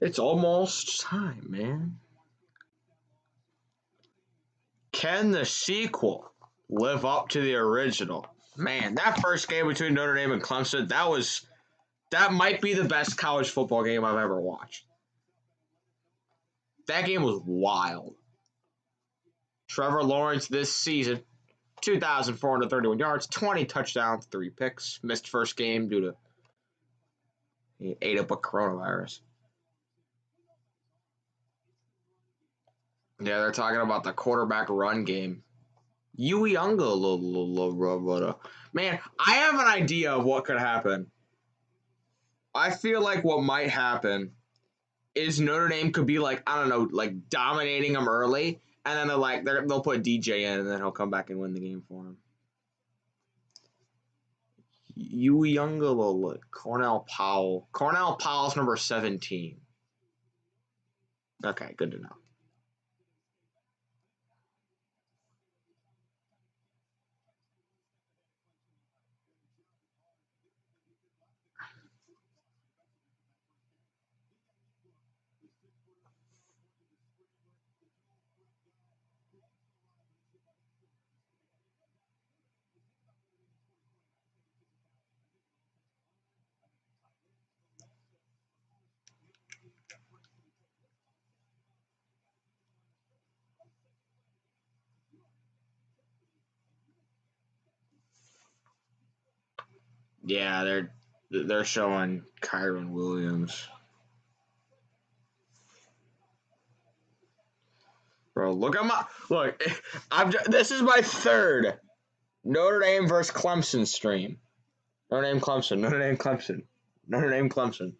It's almost time, man. Can the sequel live up to the original? Man, that first game between Notre Dame and Clemson, that might be the best college football game I've ever watched. That game was wild. Trevor Lawrence this season, 2,431 yards, 20 touchdowns, 3 picks. Missed first game due to he ate up a coronavirus. Yeah, they're talking about the quarterback run game. Uyunga. Man, I have an idea of what could happen. I feel like what might happen is Notre Dame could be like, I don't know, like dominating them early, and then they'll put DJ in, and then he'll come back and win the game for him. Uyunga, Cornell Powell. Cornell Powell's number 17. Okay, good to know. Yeah, they're showing Kyron Williams. Bro, look at this is my third Notre Dame versus Clemson stream. Notre Dame Clemson, Notre Dame Clemson, Notre Dame Clemson.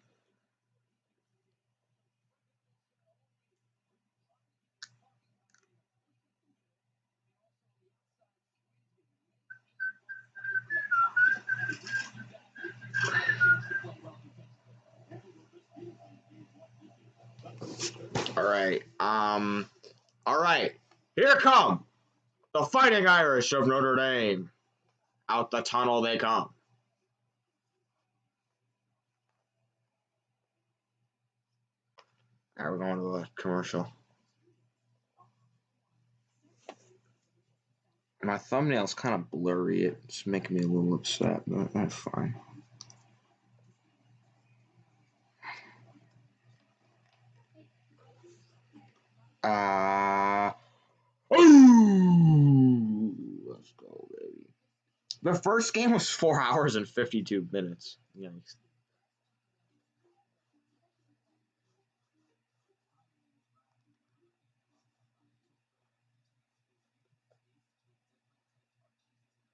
All right. All right. Here come the Fighting Irish of Notre Dame. Out the tunnel they come. All right, we're going to a commercial. My thumbnail's kind of blurry. It's making me a little upset, but that's fine. Let's go, baby. The first game was 4 hours and 52 minutes. Yikes.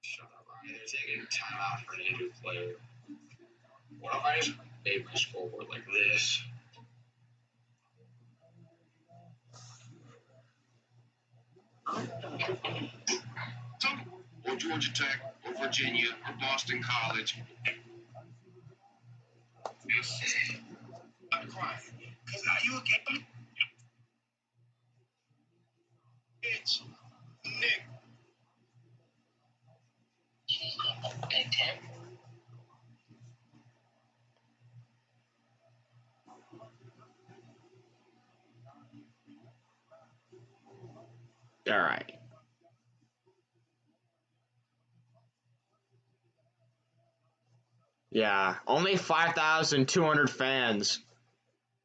Shut up, Ryan. They're taking time out for an injured player. What if I just made my scoreboard like this? Or Georgia Tech, or Virginia, or Boston College. I'm crying. Because now you again. It's Nick. All right. Yeah, only 5,200 fans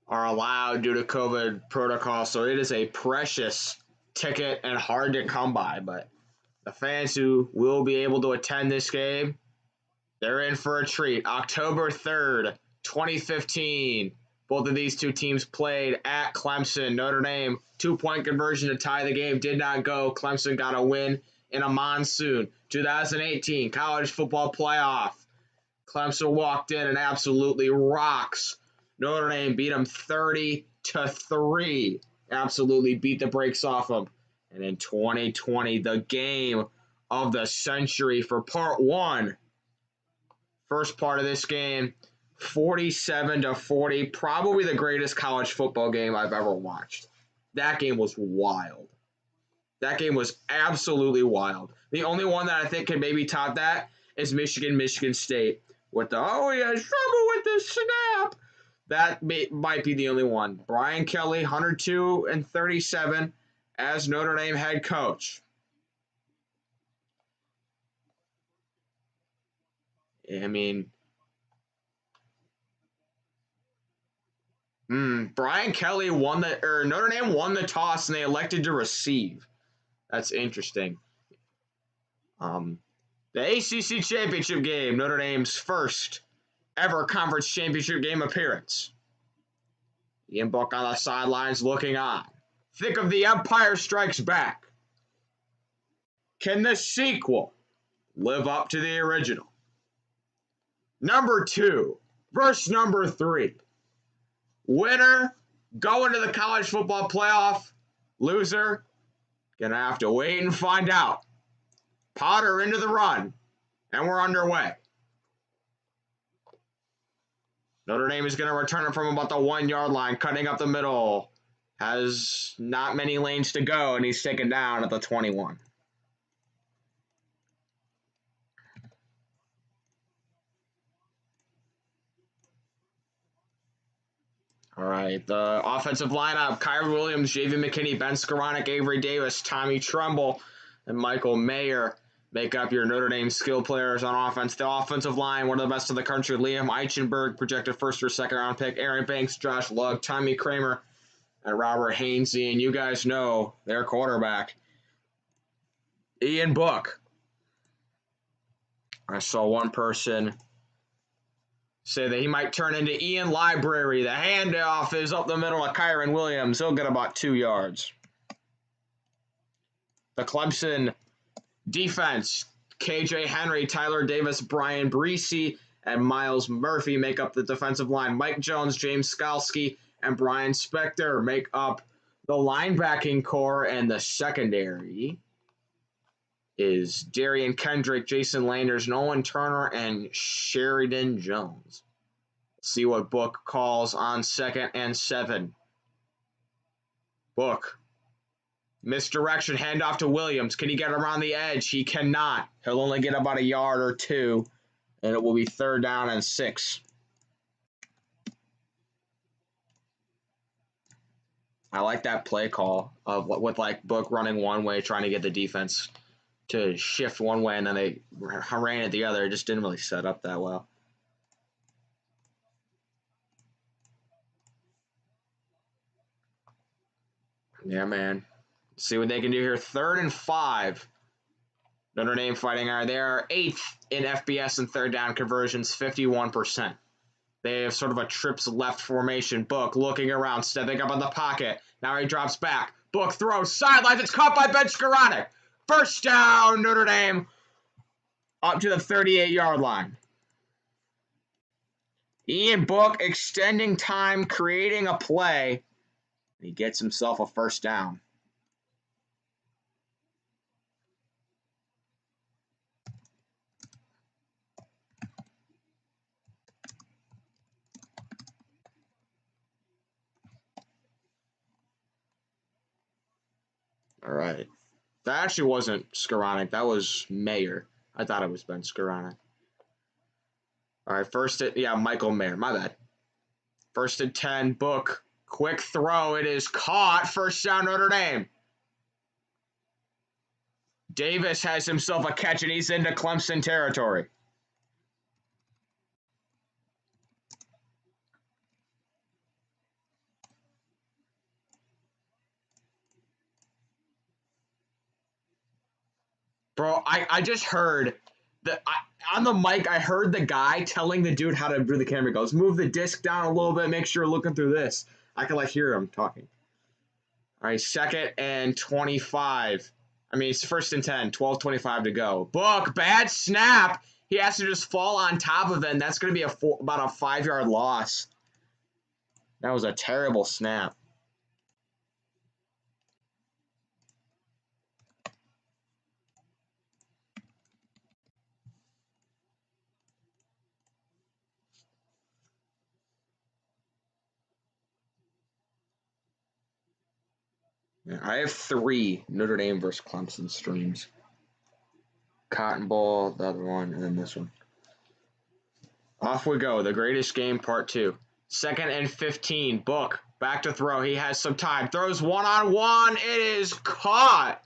are allowed due to COVID protocol, so it is a precious ticket and hard to come by. But the fans who will be able to attend this game, they're in for a treat. October 3rd, 2015. Both of these two teams played at Clemson. Notre Dame, 2-point conversion to tie the game, did not go. Clemson got a win in a monsoon. 2018 college football playoff. Clemson walked in and absolutely rocks. Notre Dame beat them 30-3. Absolutely beat the brakes off them. And in 2020, the game of the century for part one. First part of this game, 47-40, probably the greatest college football game I've ever watched. That game was wild. That game was absolutely wild. The only one that I think can maybe top that is Michigan State with the, he has trouble with the snap. That might be the only one. Brian Kelly, 102-37 as Notre Dame head coach. I mean, Brian Kelly Notre Dame won the toss and they elected to receive. That's interesting. The ACC championship game, Notre Dame's first ever conference championship game appearance. Ian Book on the sidelines looking on. Think of The Empire Strikes Back. Can the sequel live up to the original? Number 2 versus number 3. Winner going to the college football playoff. Loser gonna have to wait and find out. Potter into the run, and we're underway. Notre Dame is going to return it from about the 1 yard line, cutting up the middle. Has not many lanes to go, and he's taken down at the 21. All right, the offensive lineup: Kyrie Williams, J.V. McKinney, Ben Skoranek, Avery Davis, Tommy Tremble, and Michael Mayer make up your Notre Dame skill players on offense. The offensive line, one of the best in the country: Liam Eichenberg, projected first or second round pick; Aaron Banks, Josh Lugg, Tommy Kramer, and Robert Hainsey. And you guys know their quarterback, Ian Book. I saw one person say that he might turn into Ian Library. The handoff is up the middle of Kyron Williams. He'll get about 2 yards. The Clemson defense: KJ Henry, Tyler Davis, Brian Breesy, and Miles Murphy make up the defensive line. Mike Jones, James Skalski, and Brian Spector make up the linebacking core, and the secondary is Darian Kendrick, Jason Landers, Nolan Turner, and Sheridan Jones. See what Book calls on 2nd and 7. Book. Misdirection, handoff to Williams. Can he get around the edge? He cannot. He'll only get about 1 yard or 2, and it will be 3rd down and 6. I like that play call with like Book running one way, trying to get the defense to shift one way, and then they ran it the other. It just didn't really set up that well. Yeah, man. See what they can do here. 3rd and 5. Notre Dame Fighting Iron. They are 8th in FBS and 3rd down conversions, 51%. They have sort of a trips left formation. Book looking around, stepping up in the pocket. Now he drops back. Book throws sidelines. It's caught by Ben Skoranek. First down, Notre Dame, up to the 38-yard line. Ian Book extending time, creating a play. He gets himself a first down. All right. That actually wasn't Skoranek. That was Mayer. I thought it was Ben Skoranek. All right, Michael Mayer. My bad. 1st and 10, Book. Quick throw. It is caught. First down, Notre Dame. Davis has himself a catch, and he's into Clemson territory. Bro, I just heard that on the mic, I heard the guy telling the dude how to do the camera. He goes, move the disc down a little bit, make sure you're looking through this. I can hear him talking. All right, 2nd and 25. It's 1st and 10, 12:25 to go. Book, bad snap. He has to just fall on top of it, and that's going to be about a 5-yard loss. That was a terrible snap. I have 3 Notre Dame versus Clemson streams. Cotton Bowl, the other one, and then this one. Off we go. The Greatest Game, Part 2. 2nd and 15. Book back to throw. He has some time. Throws one-on-one. It is caught.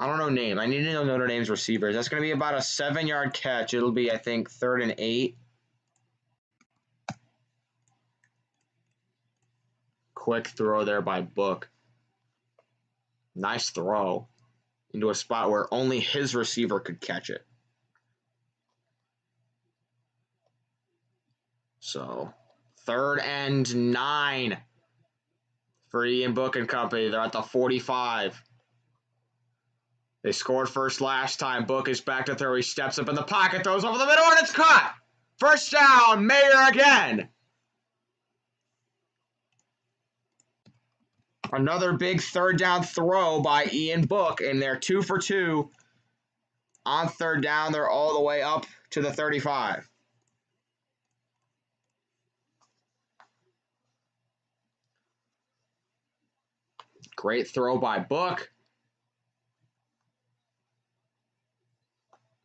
I don't know name. I need to know Notre Dame's receivers. That's going to be about a 7-yard catch. It'll be, I think, 3rd and 8. Quick throw there by Book. Nice throw into a spot where only his receiver could catch it. So, 3rd and 9 for Ian Book and company. They're at the 45. They scored first last time. Book is back to throw. He steps up in the pocket, throws over the middle, and it's caught. First down, Mayer again. Another big 3rd down throw by Ian Book, and they're 2 for 2 on 3rd down. They're all the way up to the 35. Great throw by Book.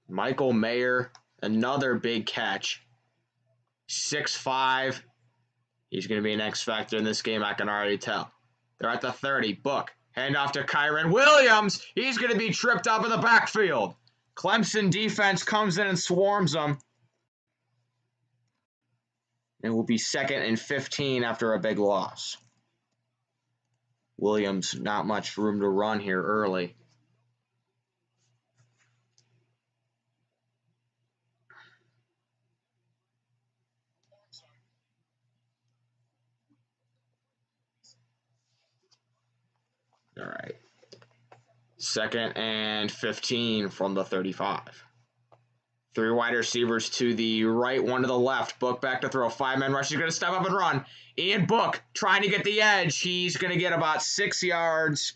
Michael Mayer, another big catch. 6'5". He's going to be an X factor in this game, I can already tell. They're at the 30. Book. Handoff to Kyron Williams. He's going to be tripped up in the backfield. Clemson defense comes in and swarms them. It will be 2nd and 15 after a big loss. Williams, not much room to run here early. All right. 2nd and 15 from the 35. 3 wide receivers to the right, 1 to the left. Book back to throw. 5-man rush. He's going to step up and run. Ian Book trying to get the edge. He's going to get about 6 yards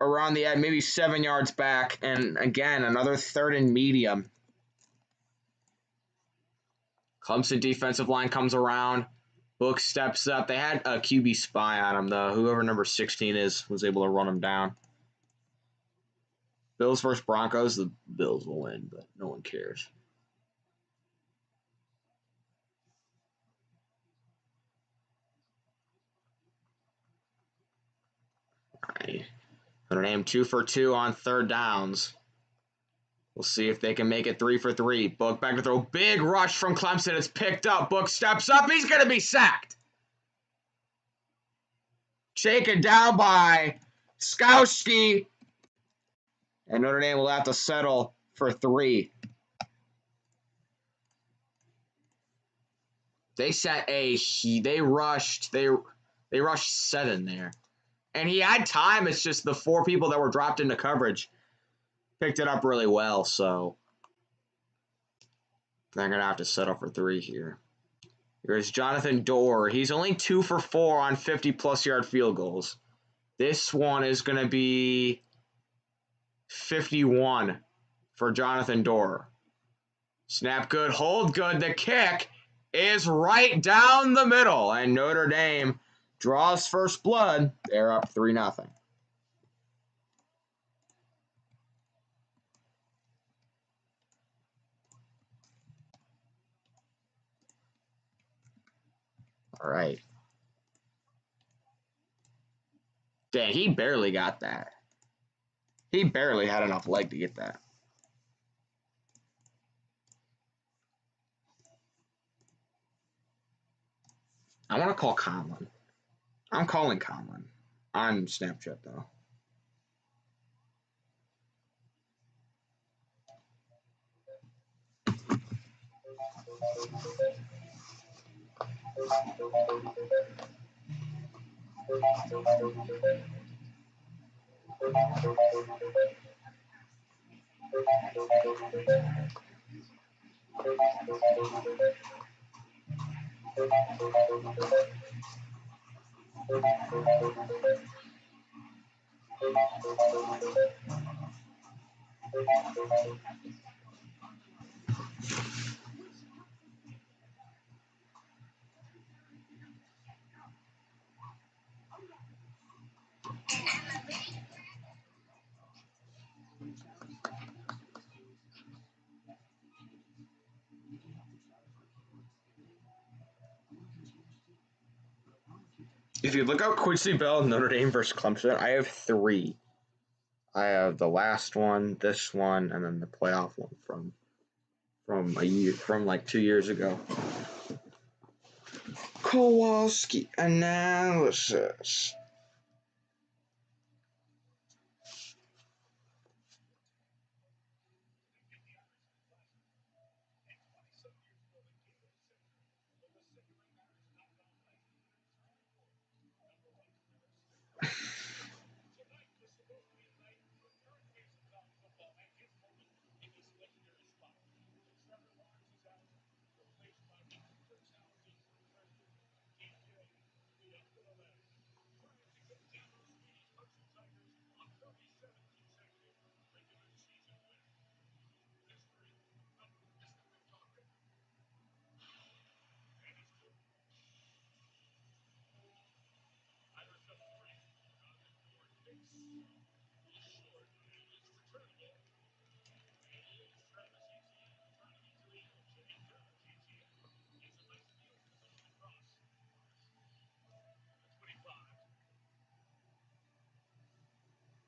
around the edge, maybe 7 yards back. And again, another 3rd and medium. Clemson defensive line comes around. Book steps up. They had a QB spy on him, though. Whoever number 16 is was able to run him down. Bills versus Broncos. The Bills will win, but no one cares. All right. Notre Dame 2 for 2 on 3rd downs. We'll see if they can make it 3 for 3. Book back to throw. Big rush from Clemson. It's picked up. Book steps up. He's going to be sacked. Shaken down by Skowski. And Notre Dame will have to settle for 3. They set they rushed 7 there. And he had time. It's just the 4 people that were dropped into coverage picked it up really well, so they're going to have to settle for 3 here. Here's Jonathan Dorr. He's only 2 for 4 on 50-plus yard field goals. This one is going to be 51 for Jonathan Dorr. Snap good, hold good. The kick is right down the middle, and Notre Dame draws first blood. They're up 3-0. All right. Dang, he barely got that. He barely had enough leg to get that. I want to call Conlon. I'm calling Conlon on Snapchat, though. If you look up Quincy Bell, Notre Dame versus Clemson, I have 3. I have the last one, this one, and then the playoff one from like 2 years ago. Kowalski analysis.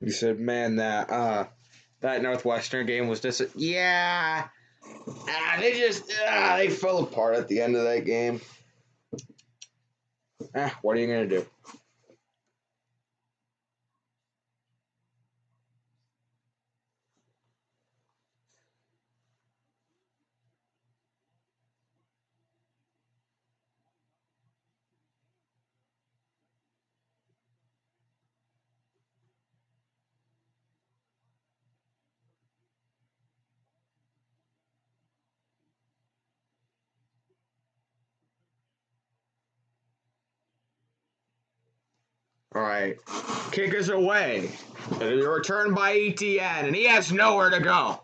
You said, man, that Northwestern game was just yeah. They fell apart at the end of that game. What are you gonna do? All right, kick is away. It'll be returned by ETN, and he has nowhere to go.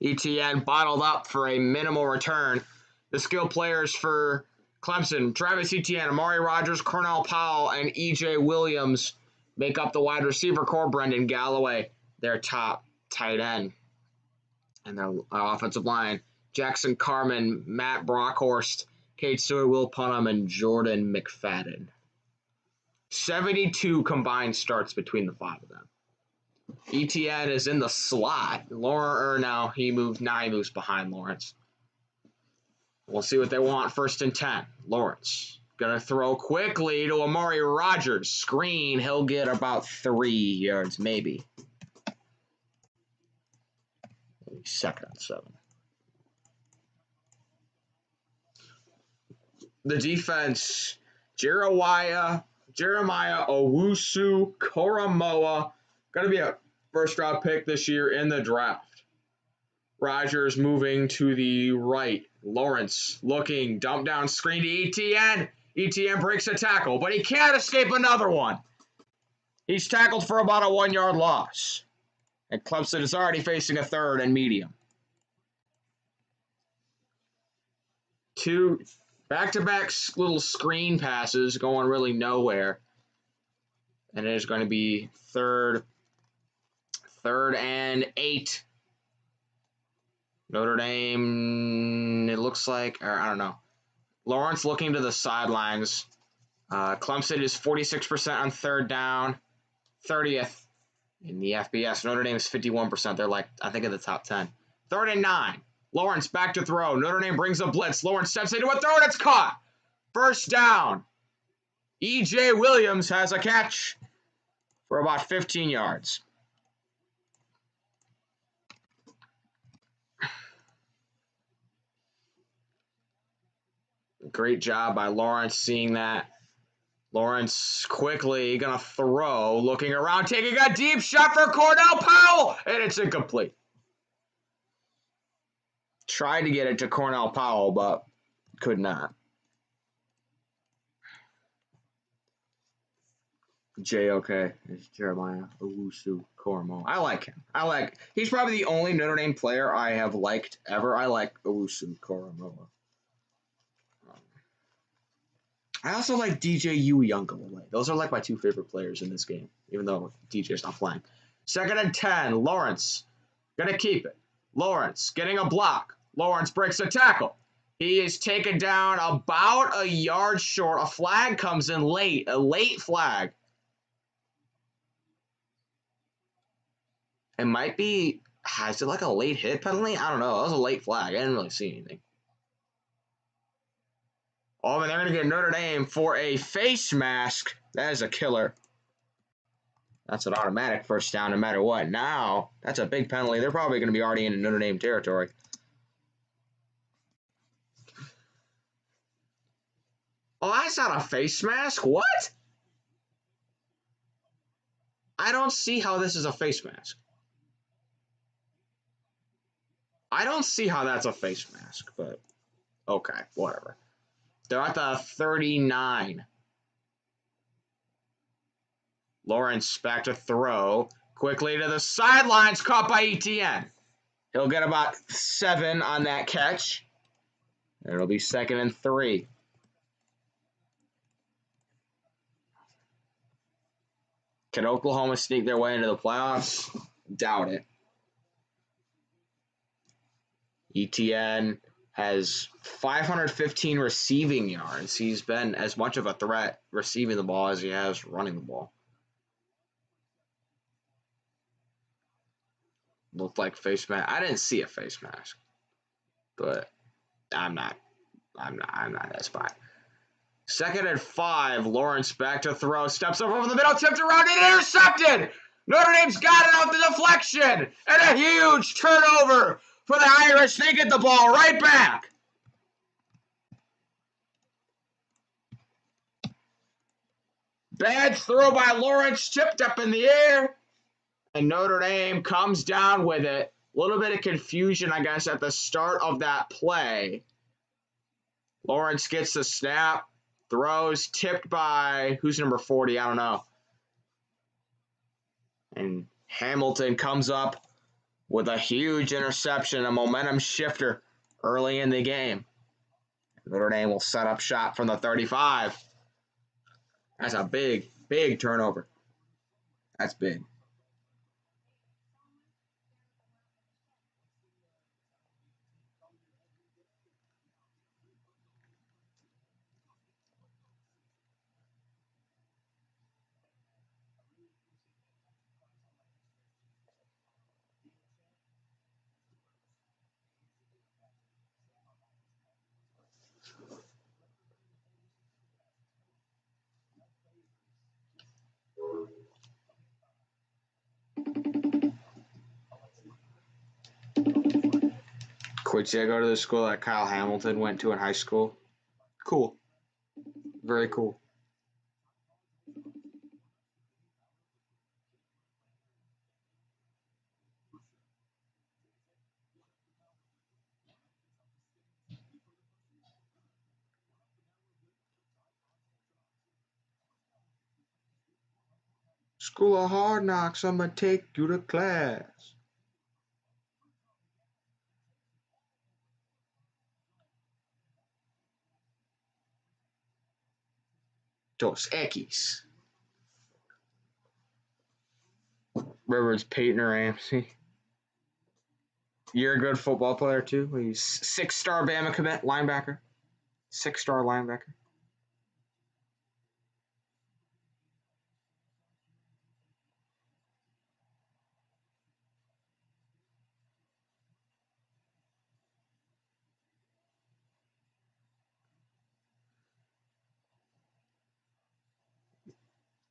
ETN bottled up for a minimal return. The skill players for Clemson, Travis Etienne, Amari Rogers, Cornell Powell, and E.J. Williams make up the wide receiver core. Brendan Galloway, their top tight end. And their offensive line, Jackson Carman, Matt Brockhorst, Kate Stewart, Will Punham, and Jordan McFadden. 72 combined starts between the 5 of them. ETN is in the slot. He moves behind Lawrence. We'll see what they want. 1st and 10. Lawrence gonna throw quickly to Amari Rogers. Screen. He'll get about 3 yards, maybe. 2nd and 7. The defense, Jeremiah Owusu Koromoa, going to be a first-round pick this year in the draft. Rogers moving to the right. Lawrence looking, dump down screen to ETN. ETN breaks a tackle, but he can't escape another one. He's tackled for about a 1-yard loss. And Clemson is already facing a 3rd and medium. 2 back-to-back little screen passes going really nowhere. And it is going to be third and 8. Notre Dame, it looks like, or I don't know. Lawrence looking to the sidelines. Clemson is 46% on 3rd down, 30th in the FBS. Notre Dame is 51%. They're like, I think, in the top 10. 3rd and 9. Lawrence back to throw. Notre Dame brings a blitz. Lawrence steps into a throw, and it's caught. 1st down. E.J. Williams has a catch for about 15 yards. Great job by Lawrence seeing that. Lawrence quickly going to throw, looking around, taking a deep shot for Cornell Powell, and it's incomplete. Tried to get it to Cornell Powell, but could not. JOK is Jeremiah Owusu Koromoa. I like him. He's probably the only Notre Dame player I have liked ever. I like Owusu Koromoa. I also like DJ Uiagalelei. Those are like my 2 favorite players in this game, even though DJ's not playing. 2nd and 10. Lawrence gonna keep it. Lawrence getting a block. Lawrence breaks a tackle. He is taken down about a yard short. A flag comes in late, a late flag. It might be, is it like a late hit penalty? I don't know. That was a late flag. I didn't really see anything. Oh, and they're going to get Notre Dame for a face mask. That is a killer. That's an automatic first down no matter what. Now, that's a big penalty. They're probably going to be already in Notre Dame territory. Oh, that's not a face mask? What? I don't see how this is a face mask. I don't see how that's a face mask, but okay, whatever. They're at the 39. Lawrence back to throw. Quickly to the sidelines, caught by Etienne. He'll get about 7 on that catch. It'll be 2nd and 3. Can Oklahoma sneak their way into the playoffs? Doubt it. Etienne has 515 receiving yards. He's been as much of a threat receiving the ball as he has running the ball. Looked like face mask. I didn't see a face mask, but I'm not that spot. 2nd and 5. Lawrence back to throw. Steps over the middle, tipped around and intercepted. Notre Dame's got it off the deflection, and a huge turnover for the Irish. They get the ball right back. Bad throw by Lawrence, tipped up in the air, and Notre Dame comes down with it. A little bit of confusion, I guess, at the start of that play. Lawrence gets the snap, throws, tipped by, who's number 40? I don't know. And Hamilton comes up with a huge interception, a momentum shifter early in the game. Notre Dame will set up shop from the 35. That's a big, big turnover. That's big. Could you go to the school that Kyle Hamilton went to in high school? Cool. Very cool. School of Hard Knocks, I'm going to take you to class. Dos Equis. Rivers, Peyton, or Ramsey. You're a good football player, too. He's 6-star Bama commit, linebacker. 6-star linebacker.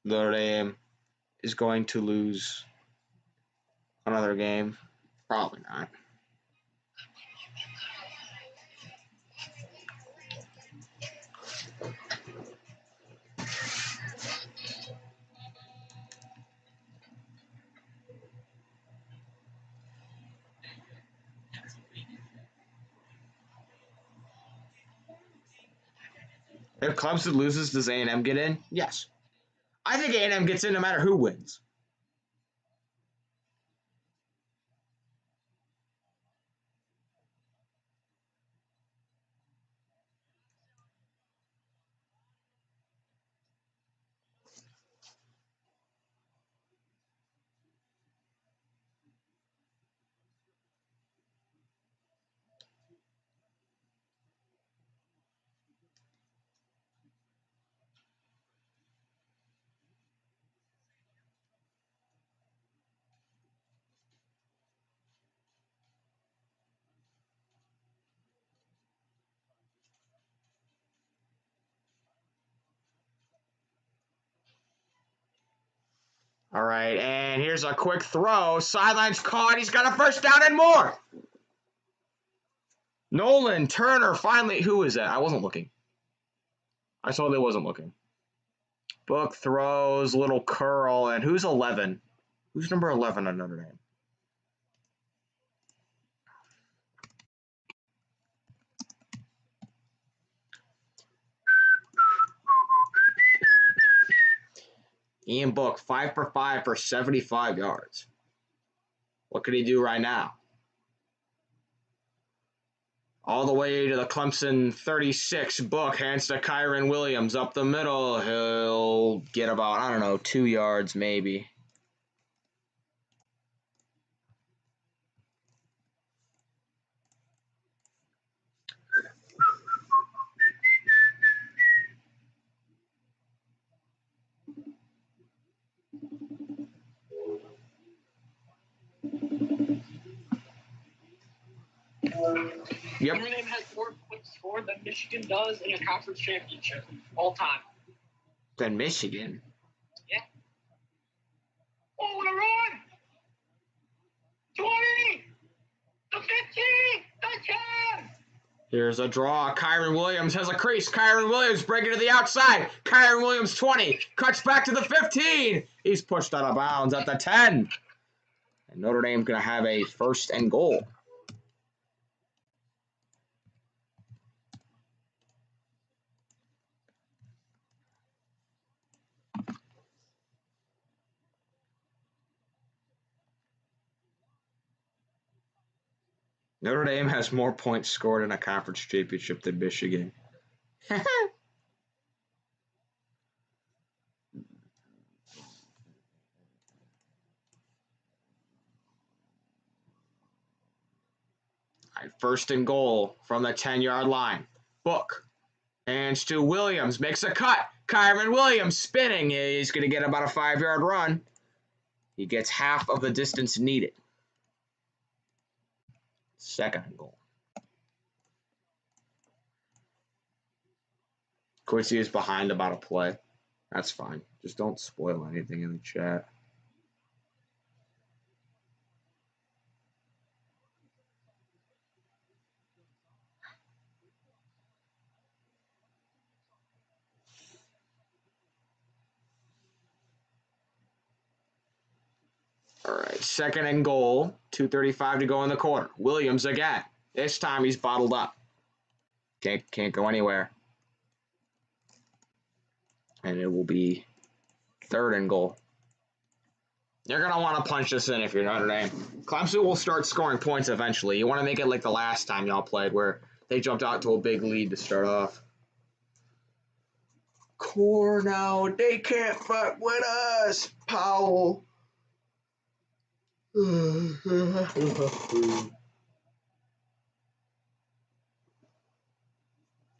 Notre Dame is going to lose another game. Probably not. If Clemson loses, does A&M get in? Yes. I think A&M gets in no matter who wins. All right, and here's a quick throw. Sidelines caught. He's got a first down and more. Nolan, Turner, finally. Who is that? I wasn't looking. I totally wasn't looking. Book throws, little curl, and who's 11? Who's number 11 on Notre Dame? Ian Book, 5 for 5 for 75 yards. What could he do right now? All the way to the Clemson 36. Book hands to Kyron Williams up the middle. He'll get about, I don't know, 2 yards maybe. Yep. Notre Dame has more points scored than Michigan does in a conference championship all time. Than Michigan? Yeah. Oh, what a run! 20! The 15! The 10! Here's a draw. Kyron Williams has a crease. Kyron Williams breaking to the outside. Kyron Williams 20. Cuts back to the 15. He's pushed out of bounds at the 10. And Notre Dame's going to have a first and goal. Notre Dame has more points scored in a conference championship than Michigan. First and goal from the 10-yard line. Book. Hands to Williams. Makes a cut. Kyron Williams spinning. He's going to get about a 5-yard run. He gets half of the distance needed. Second and goal. Quincy is behind about a play. That's fine. Just don't spoil anything in the chat. All right, second and goal. 2:35 to go in the quarter. Williams again. This time he's bottled up. Can't go anywhere. And it will be third and goal. You're going to want to punch this in if you're Notre Dame. Clemson will start scoring points eventually. You want to make it like the last time y'all played where they jumped out to a big lead to start off. Cornell, they can't fuck with us, Powell.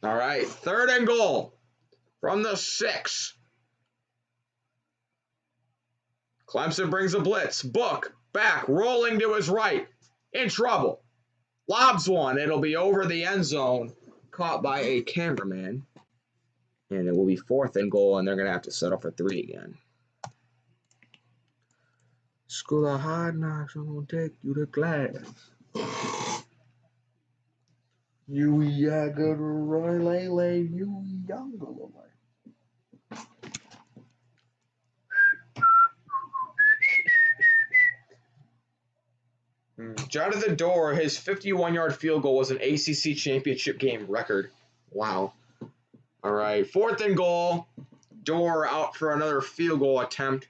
All right, third and goal from the 6. Clemson brings a blitz. Book, back, rolling to his right. In trouble. Lobs one. It'll be over the end zone. Caught by a cameraman. And it will be fourth and goal, and they're going to have to settle for 3 again. School of Hard Knocks, I'm going to take you to class. You yaga to Roy Lele, you younger away. Jonathan Dorr, his 51-yard field goal was an ACC championship game record. Wow. All right, fourth and goal. Dorr out for another field goal attempt.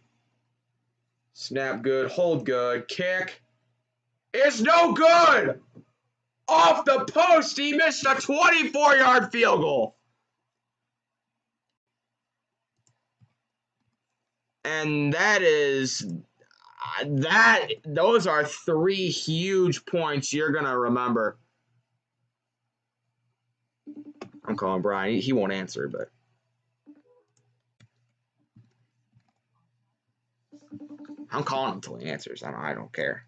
Snap good, hold good. Kick is no good. Off the post, he missed a 24-yard field goal. And those are 3 huge points you're going to remember. I'm calling Brian. He won't answer, but I'm calling him until he answers. I don't care.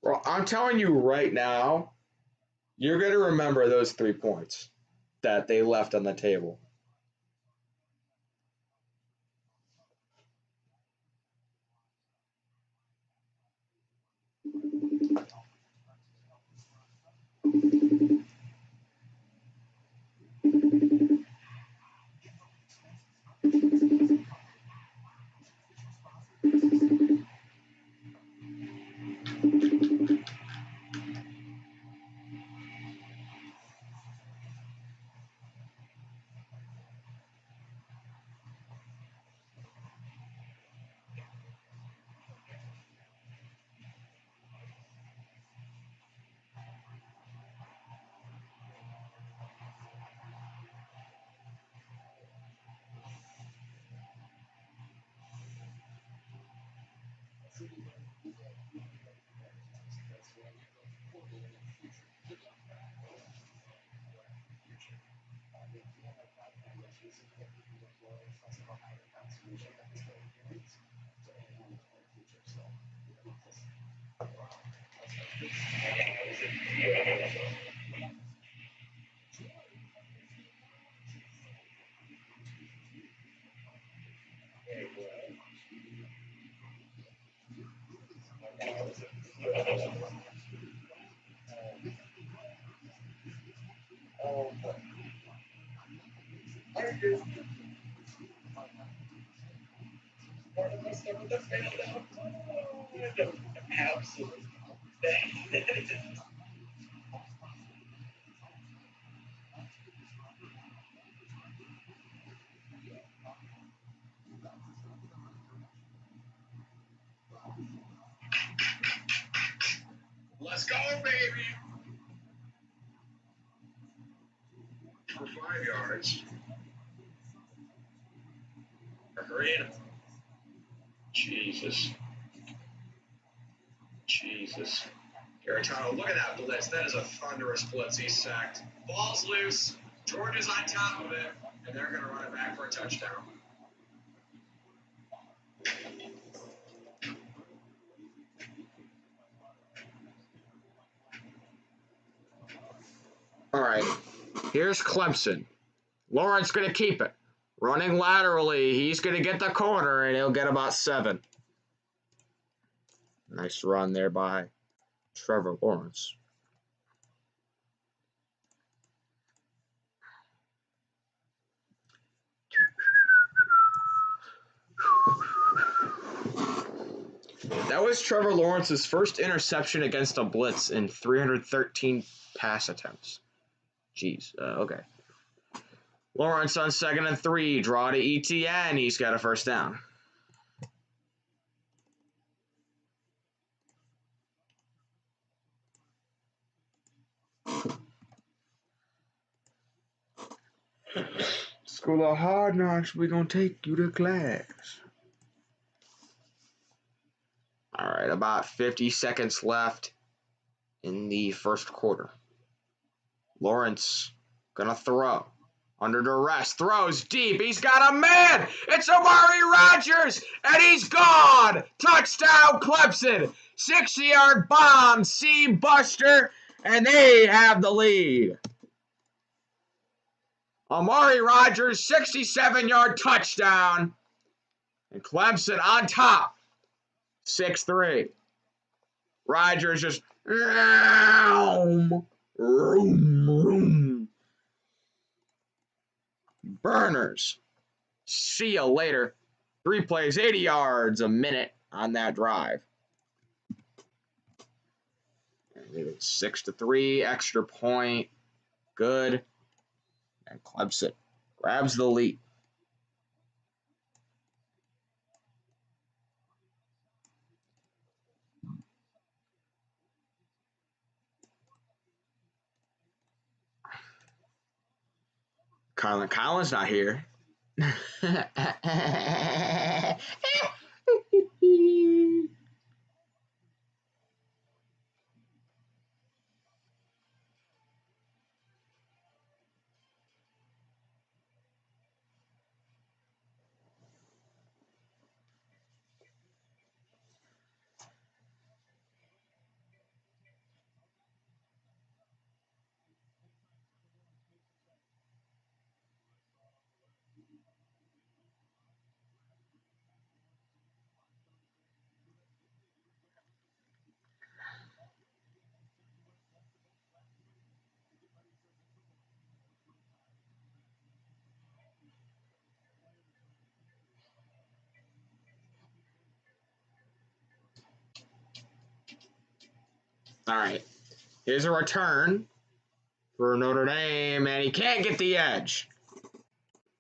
Well, I'm telling you right now, you're going to remember those 3 points that they left on the table. Let's go, baby. For 5 yards. Hurry. Jesus. Garetano, look at that blitz. That is a thunderous blitz. He's sacked. Ball's loose. Georgia's on top of it, and they're going to run it back for a touchdown. All right, here's Clemson. Lawrence going to keep it. Running laterally, he's going to get the corner, and he'll get about 7. Nice run there by Trevor Lawrence. That was Trevor Lawrence's first interception against a blitz in 313 pass attempts. Jeez, okay. Lawrence on 2nd and 3, draw to ETN, he's got a first down. School of Hard Knocks, we're going to take you to class. All right, about 50 seconds left in the first quarter. Lawrence gonna throw. Under duress, throws deep. He's got a man! It's Amari Rodgers! And he's gone! Touchdown, Clemson! 60-yard bomb, C-Buster, and they have the lead. Amari Rodgers, 67-yard touchdown. And Clemson on top. 6-3. Rodgers just room. Burners. See you later. 3 plays, 80 yards a minute on that drive. And it's 6-3, extra point. Good. And Clemson grabs the lead. Colin's not here. All right. Here's a return for Notre Dame, and he can't get the edge.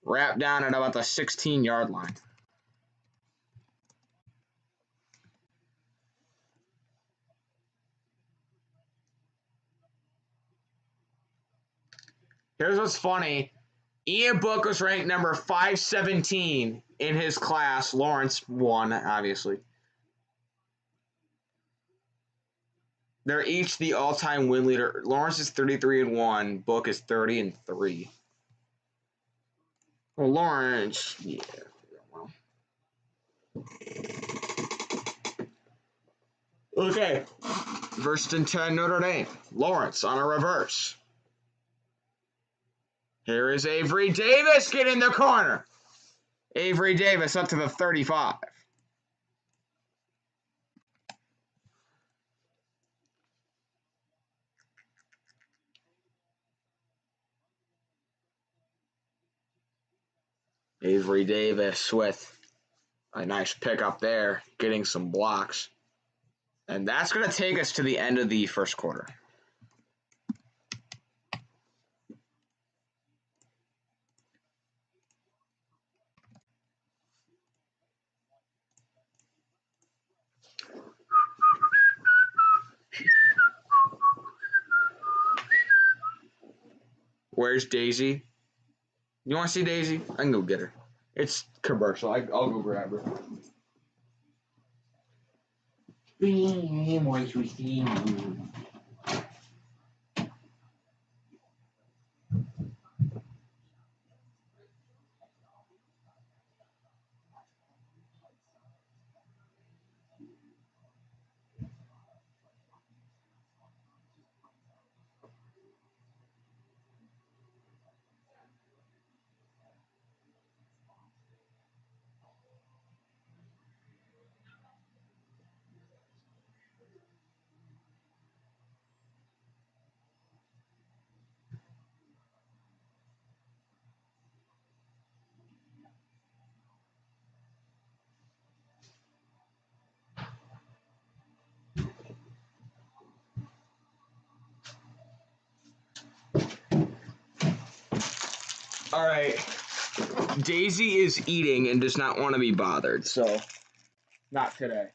Wrapped down at about the 16-yard line. Here's what's funny. Ian Book was ranked number 517 in his class. Lawrence won, obviously. They're each the all-time win leader. Lawrence is 33-1. Book is 30-3. Well, Lawrence, yeah. Well. Okay. 1st and 10, Notre Dame. Lawrence on a reverse. Here is Avery Davis getting the corner. Avery Davis up to the 35. Avery Davis with a nice pickup there, getting some blocks. And that's going to take us to the end of the first quarter. Where's Daisy? You want to see Daisy? I can go get her. It's commercial. I'll go grab her. All right. Daisy is eating and does not want to be bothered, so not today.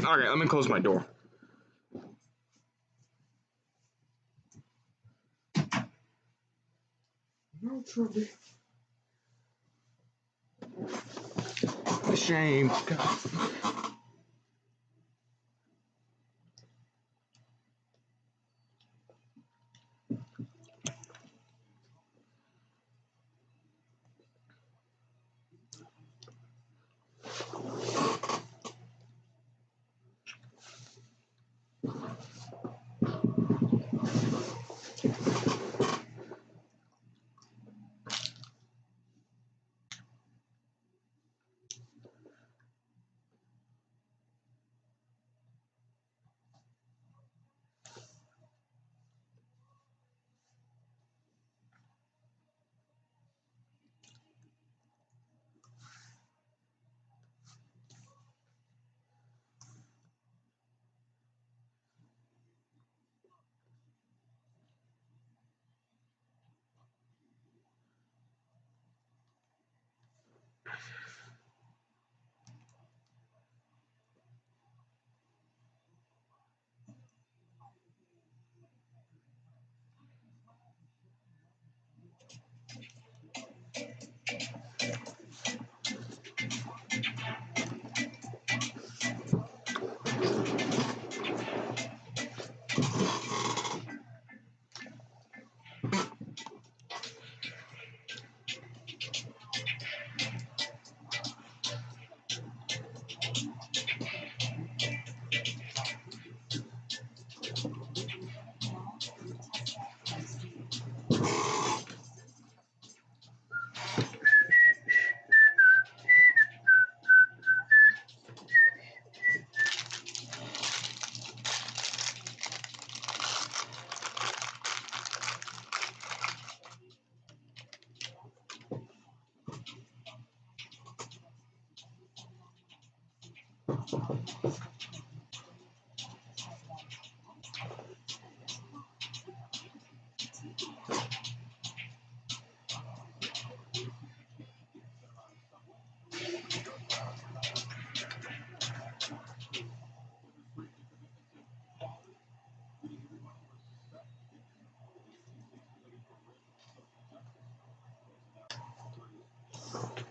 All right, let me close my door. No trouble. Shame. God.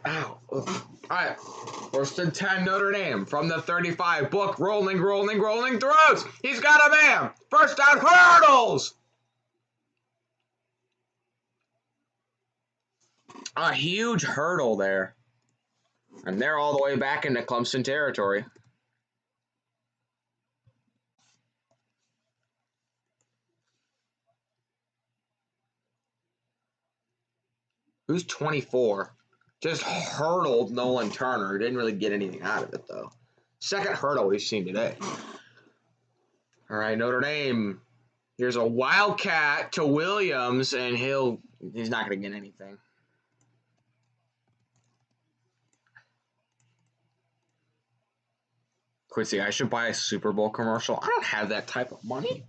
Ow. All right. First and 10, Notre Dame. From the 35, Book rolling throws. He's got a man. First down, hurdles. A huge hurdle there. And they're all the way back into Clemson territory. Who's 24? Just hurdled Nolan Turner. Didn't really get anything out of it, though. Second hurdle we've seen today. All right, Notre Dame. Here's a wildcat to Williams, and he's not going to get anything. Quincy, I should buy a Super Bowl commercial. I don't have that type of money.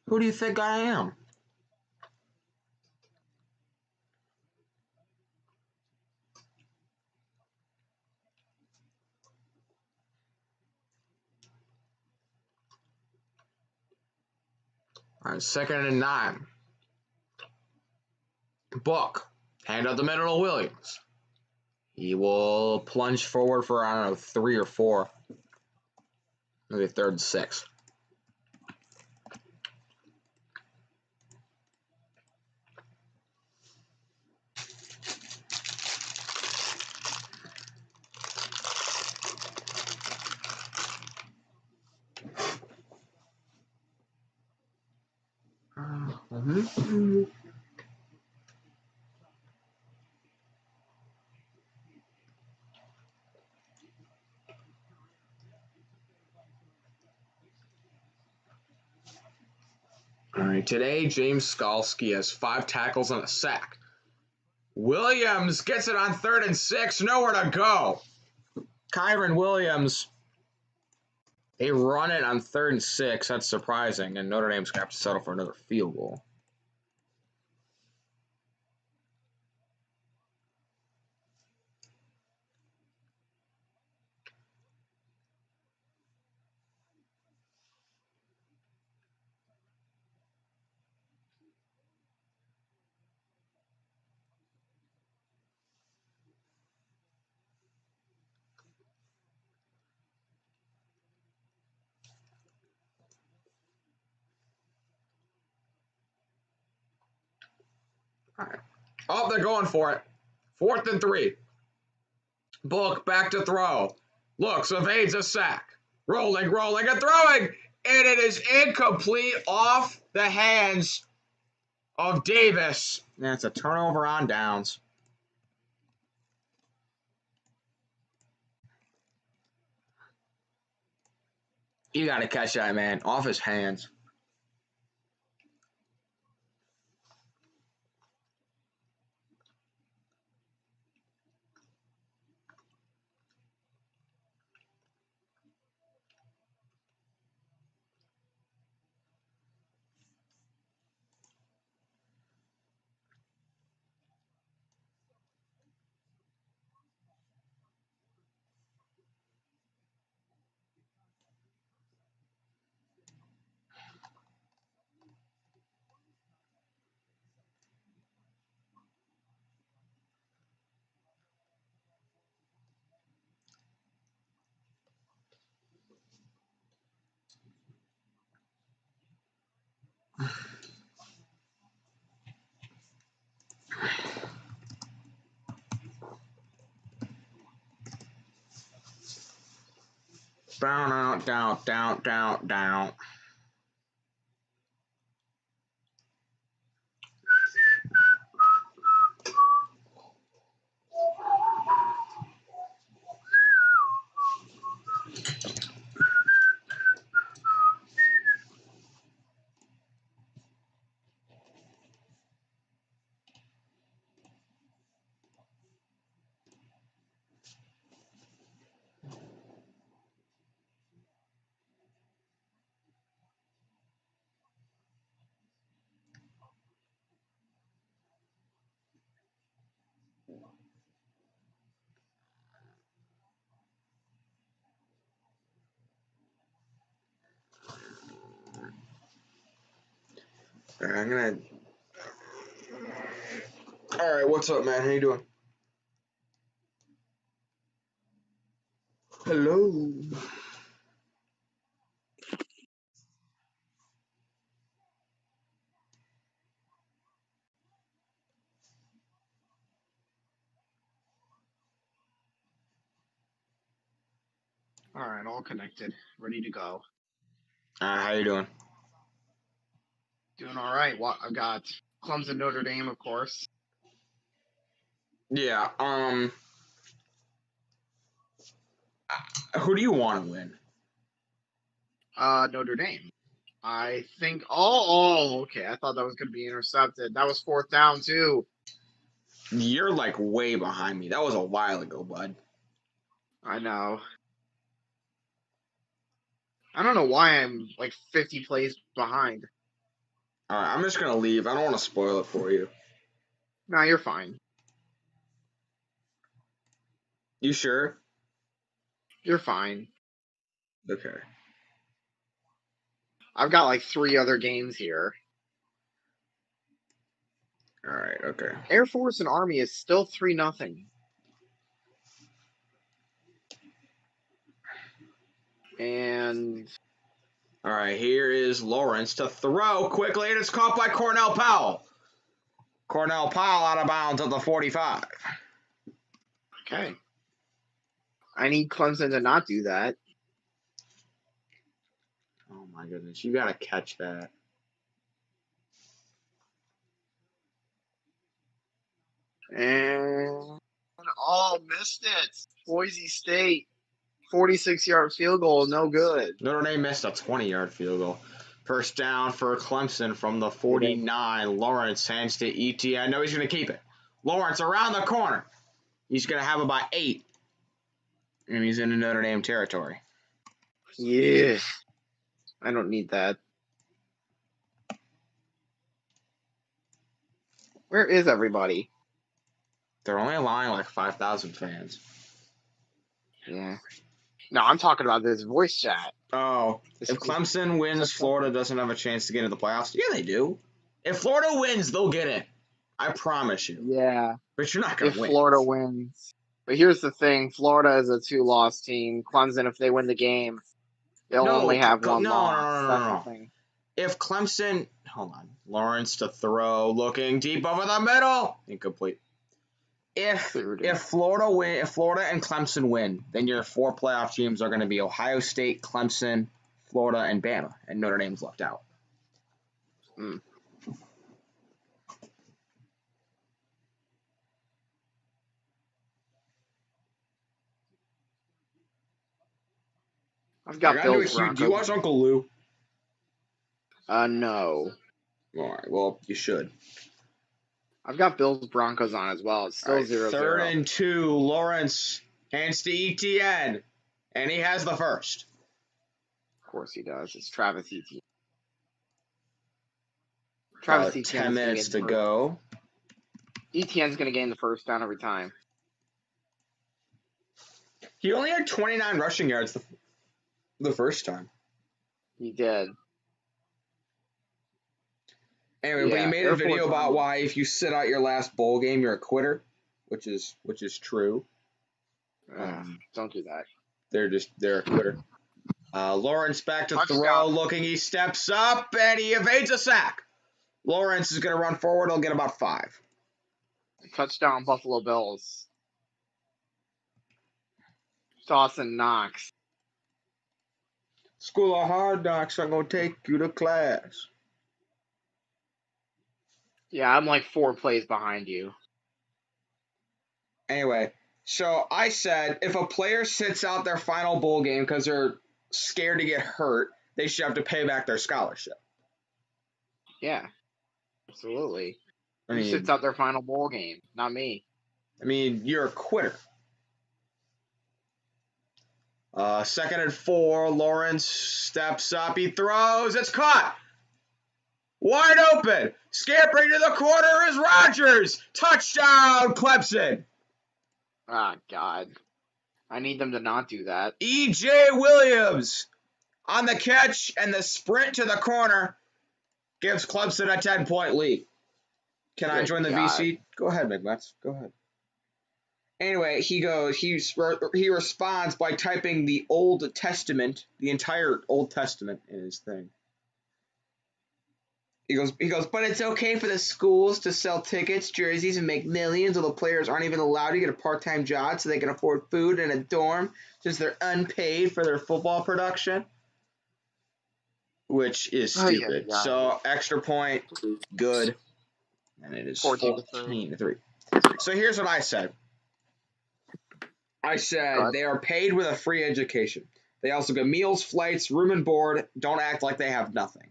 Who do you think I am? All right, 2nd and 9. Book. Hand up the middle to Williams. He will plunge forward for, I don't know, 3 or 4. Maybe 3rd and 6. All right, today James Skalski has 5 tackles and a sack. Williams gets it on 3rd and 6, nowhere to go. Kyron Williams, they run it on 3rd and 6. That's surprising, and Notre Dame's going to have to settle for another field goal. All right. Oh, they're going for it. 4th and 3. Book back to throw. Looks, evades a sack. Rolling, and throwing. And it is incomplete off the hands of Davis. That's a turnover on downs. You got to catch that, man. Off his hands. Down. All right, I'm gonna. All right, what's up, man? How you doing? Hello. All right, all connected, ready to go. How you doing? Doing all right. What I've got Clemson, Notre Dame, of course. Yeah. Who do you want to win? Notre Dame. I think. Oh, okay. I thought that was going to be intercepted. That was fourth down too. You're like way behind me. That was a while ago, bud. I know. I don't know why I'm like 50 plays behind. All right, I'm just gonna leave. I don't want to spoil it for you. Nah, you're fine. You sure? You're fine. Okay. I've got like 3 other games here. All right. Okay. Air Force and Army is still 3-0. And All right. Here is Lawrence to throw quickly, and it's caught by Cornell Powell. Cornell Powell out of bounds at the 45. okay. I need Clemson to not do that. Oh my goodness! You gotta catch that. And missed it. Boise State, 46-yard field goal, no good. Notre Dame missed a 20-yard field goal. First down for Clemson from the 49. Lawrence hands to ET. I know he's going to keep it. Lawrence around the corner. He's going to have about 8. And he's into Notre Dame territory. Yeah. I don't need that. Where is everybody? They're only allowing like 5,000 fans. Yeah. No, I'm talking about this voice chat. Oh, if Clemson wins, Florida doesn't have a chance to get into the playoffs. Yeah, they do. If Florida wins, they'll get in. I promise you. Yeah. But you're not going If to win. Florida wins. But here's the thing. Florida is a 2-loss team. Clemson, if they win the game, they'll only have one loss. That's the thing. If Clemson, hold on, Lawrence to throw, looking deep over the middle, incomplete. If Florida and Clemson win, then your 4 playoff teams are going to be Ohio State, Clemson, Florida, and Bama, and Notre Dame's left out. Mm. I've got Bills Broncos. Do you watch Uncle Lou? No. All right, well, you should. I've got Bills Broncos on as well. It's still 0-0. 3rd and 2. Lawrence hands to ETN, and he has the first. Of course he does. It's Travis Etienne. Travis Etienne. 10 minutes to go. Etienne's going to gain the first down every time. He only had 29 rushing yards the first time. He did. Anyway, but you made a video about why if you sit out your last bowl game, you're a quitter, which is true. Don't do that. They're a quitter. Lawrence back to throw, looking, he steps up and he evades a sack. Lawrence is going to run forward. He'll get about 5. Touchdown, Buffalo Bills. Dawson Knox. School of Hard Knocks, I'm going to take you to class. Yeah, I'm like 4 plays behind you. Anyway, so I said if a player sits out their final bowl game because they're scared to get hurt, they should have to pay back their scholarship. Yeah, absolutely. Who sits out their final bowl game? Not me. I mean, you're a quitter. 2nd and 4, Lawrence steps up, he throws, it's caught! Wide open! Scampering to the corner is Rodgers! Touchdown, Clemson! Ah, God. I need them to not do that. E.J. Williams on the catch and the sprint to the corner. gives Clemson a 10-point lead. Can I join the VC? Go ahead, McMets. Go ahead. Anyway, he responds by typing the Old Testament, the entire Old Testament in his thing. He goes, but it's okay for the schools to sell tickets, jerseys, and make millions, while the players aren't even allowed to get a part-time job so they can afford food and a dorm since they're unpaid for their football production. Which is stupid. So, extra point, good. And it is 14-3. So, here's what I said. I said they are paid with a free education. They also get meals, flights, room and board. Don't act like they have nothing.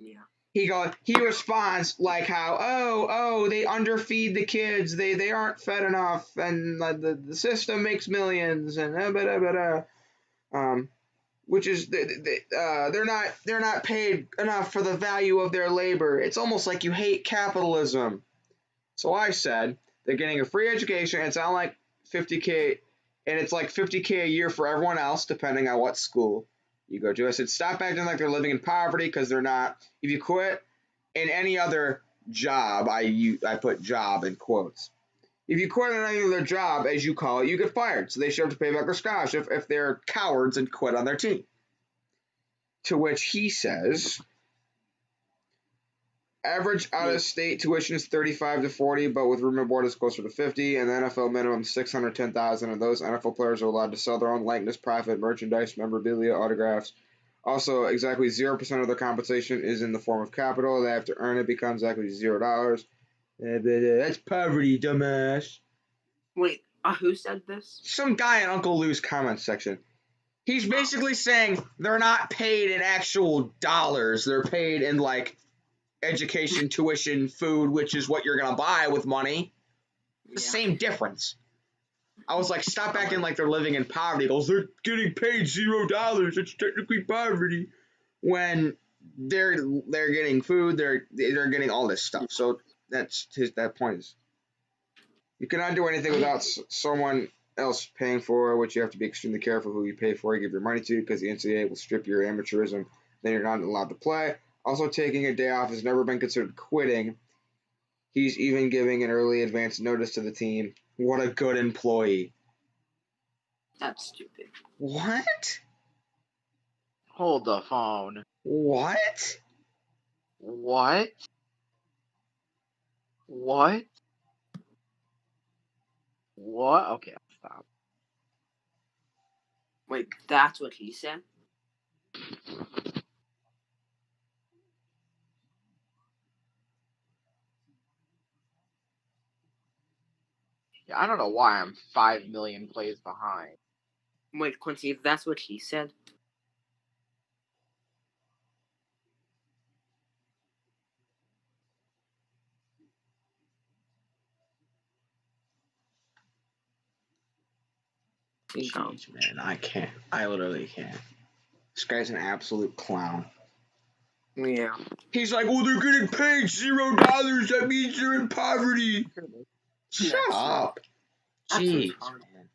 Yeah. He responds like how, they underfeed the kids. They aren't fed enough, and the system makes millions, and which is they're not paid enough for the value of their labor. It's almost like you hate capitalism. So I said they're getting a free education. It's not like $50K, and it's like $50K a year for everyone else, depending on what school you go to. I said, stop acting like they're living in poverty, because they're not. If you quit in any other job, I put job in quotes. If you quit in any other job, as you call it, you get fired. So they should have to pay back their scholarship if they're cowards and quit on their team. To which he says, average out-of-state tuition is $35 to $40, but with room and board is closer to $50, and the NFL minimum $610,000, and those NFL players are allowed to sell their own likeness, profit, merchandise, memorabilia, autographs. Also, exactly 0% of their compensation is in the form of capital. They have to earn it, becomes exactly $0. That's poverty, dumbass. Wait, who said this? Some guy in Uncle Lou's comment section. He's basically saying they're not paid in actual dollars. They're paid in, like, education, tuition, food, which is what you're going to buy with money. The same difference. I was like, stop acting like they're living in poverty. He goes, they're getting paid $0. It's technically poverty. When they're getting food, they're getting all this stuff. So that point is, you cannot do anything without someone else paying for it, which you have to be extremely careful who you pay for, you give your money to, because the NCAA will strip your amateurism. Then you're not allowed to play. Also, taking a day off has never been considered quitting. He's even giving an early advance notice to the team. What a good employee. That's stupid. What? Hold the phone. What? What? What? What? Okay, stop. Wait, that's what he said? Yeah, I don't know why I'm 5 million plays behind. Wait, Quincy, if that's what he said? Jeez, man, I can't. I literally can't. This guy's an absolute clown. Yeah. He's like, well, they're getting paid $0. That means they're in poverty. Shut up. Jeez, man.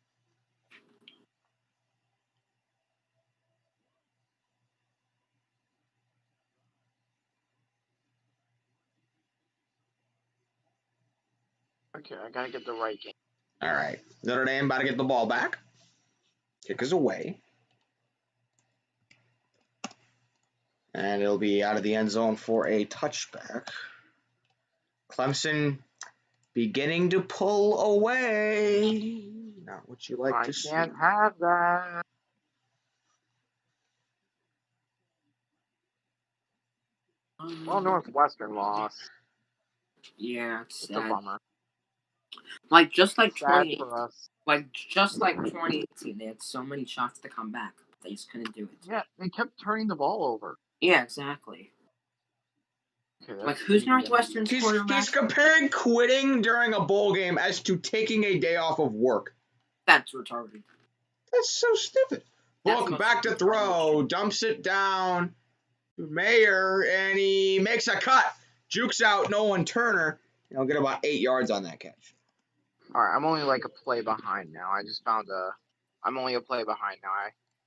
Okay, I gotta get the right game. All right. Notre Dame about to get the ball back. Kick is away. And it'll be out of the end zone for a touchback. Clemson beginning to pull away. Not what you like to see. I can't have that. Well, Northwestern lost. Yeah, it's a bummer. Like just like sad 20, for us. like just like 2018, they had so many shots to come back, but they just couldn't do it. Yeah, they kept turning the ball over. Yeah, exactly. Okay, like who's Northwestern's quarterback? He's comparing quitting during a bowl game as to taking a day off of work. That's retarded. That's so stupid. Book back to throw, dumps it down. Mayer, and he makes a cut. Jukes out Nolan Turner. He'll get about 8 yards on that catch. All right, I'm only like a play behind now. I'm only a play behind now.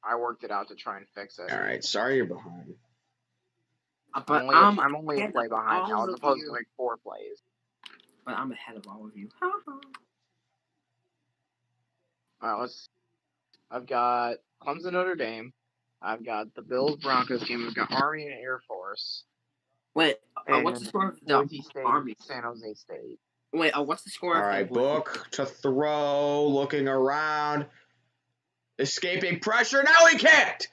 I worked it out to try and fix it. All right, sorry you're behind. But I'm only a ahead play of behind now, all as of opposed you. to like 4 plays. But I'm ahead of all of you. Alright, I've got Clemson Notre Dame. I've got the Bills Broncos game. I've got Army and Air Force. Wait, And what's the score of the Boise State, Army? San Jose State. Wait, what's the score All of right, the Book to throw, looking around, escaping pressure. Now he can't.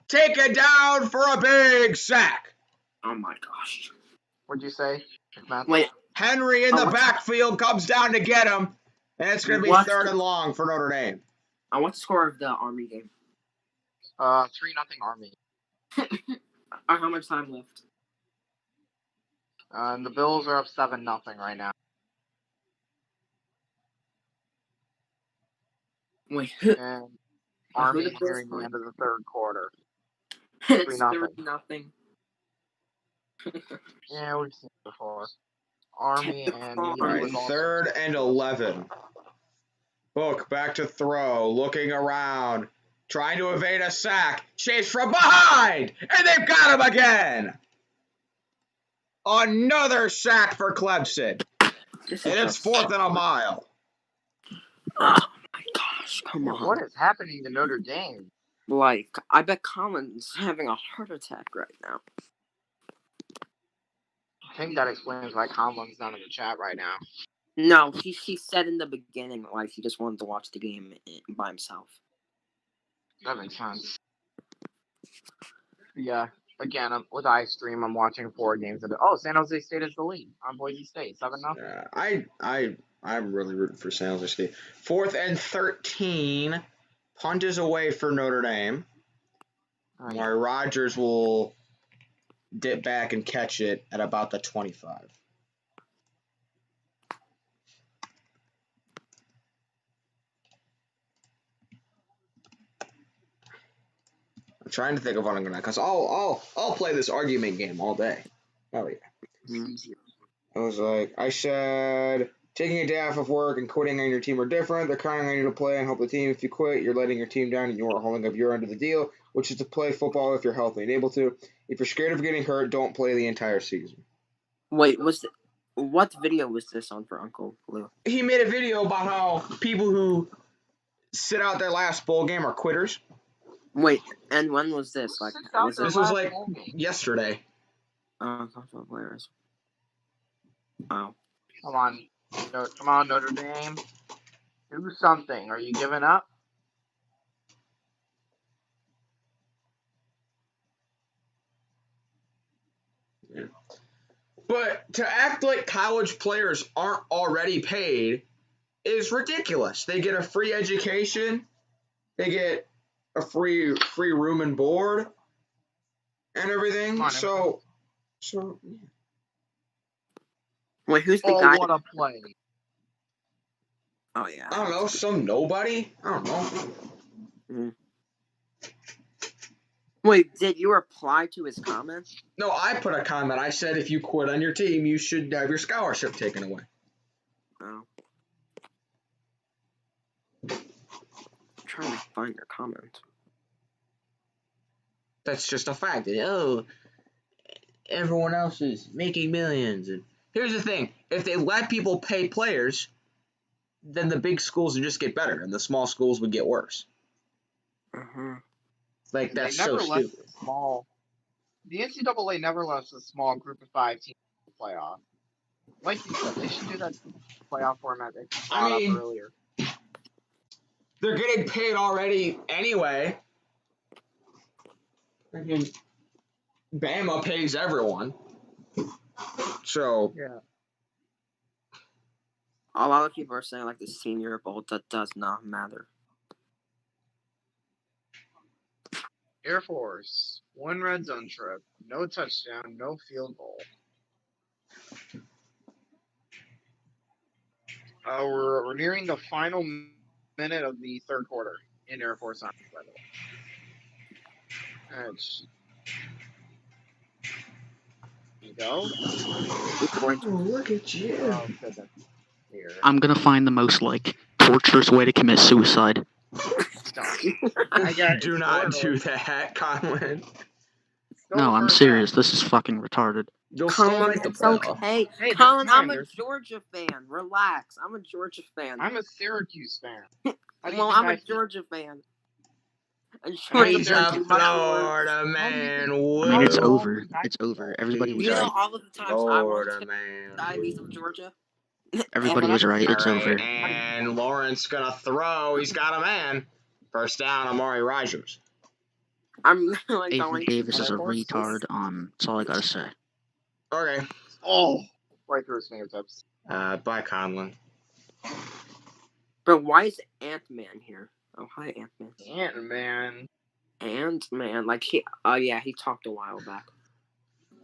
Take it down for a big sack. Oh my gosh. What'd you say, Matt? Wait, Henry in the backfield comes down to get him, and it's going to be 3rd and long for Notre Dame. What's the score of the Army game? 3-0 Army. How much time left? And the Bills are up 7-0 right now. Wait, And Army nearing the end of the 3rd quarter. it's 3-0. 3-0. Yeah, we've seen it before. Army and All right, 3rd and 11. Book back to throw, looking around, trying to evade a sack. Chase from behind, and they've got him again. Another sack for Clemson, and it's 4th and a mile. Oh my gosh, come on. What is happening to Notre Dame? Like, I bet Colin's having a heart attack right now. I think that explains why Conlon's not in the chat right now. No, he said in the beginning, like, he just wanted to watch the game by himself. That makes sense. Yeah, again, with iStream, I'm watching 4 games. San Jose State is the lead on Boise State, 7-0. I'm really rooting for San Jose State. 4th and 13. Punt is away for Notre Dame. Where Rodgers will dip back and catch it at about the 25. I'm trying to think of what I'm gonna, because I'll play this argument game all day. Oh yeah. I was like, I said, taking a day off of work and quitting on your team are different. They're counting on you to play and help the team. If you quit, you're letting your team down and you aren't holding up your end of the deal, which is to play football if you're healthy and able to. If you're scared of getting hurt, don't play the entire season. Wait, what video was this on for Uncle Lou? He made a video about how people who sit out their last bowl game are quitters. Wait, and when was this? Like, this was like yesterday. College players. Oh. Come on, Notre Dame. Do something. Are you giving up? Yeah. But to act like college players aren't already paid is ridiculous. They get a free education, they get a free room and board, and everything. So yeah. Wait, who's the guy? What a play! Oh yeah. I don't know, some nobody. I don't know. Mm-hmm. Wait, did you reply to his comments? No, I put a comment. I said if you quit on your team, you should have your scholarship taken away. Oh. I'm trying to find your comment. That's just a fact. Oh, everyone else is making millions. And here's the thing. If they let people pay players, then the big schools would just get better, and the small schools would get worse. Uh-huh. Like, that's so stupid. The NCAA never lets a small group of 5 teams in the playoff. Like you said, they should do that playoff format that you brought up earlier. They're getting paid already anyway. I mean, Bama pays everyone. So. Yeah. A lot of people are saying, like, the Senior Bowl, that does not matter. Air Force, 1 red zone trip, no touchdown, no field goal. We're nearing the final minute of the 3rd quarter in Air Force on, by the way. You go. Oh, look at you. Oh, goodness. Here. I'm gonna find the most, torturous way to commit suicide. Do not do that, Conlon. No, I'm serious. This is fucking retarded. You'll still Colin, make the it's playoff. okay. Hey, Colin, there's time, I'm a there's- Georgia fan. Relax. I'm a Georgia fan. I'm a Syracuse fan. How do you Well, think I'm I a feel? Georgia fan. And I'm a He's Georgia a fans do much worse. Florida How do you man. think- I mean, it's Whoa. Woo. over. It's over. Everybody was You know right. all of the times I Florida wanted man. diabetes of Georgia? Everybody But was I'm- right. All It's right, over. and Lawrence gonna throw. He's got a man. First down, Amari Rogers. I'm like Avery going Davis to is a horses. retard. That's all I gotta say. Okay. Oh, right through his fingertips. By Conlon. But why is Ant-Man here? Oh, hi, Ant-Man. Ant-Man. Ant-Man, like he talked a while back.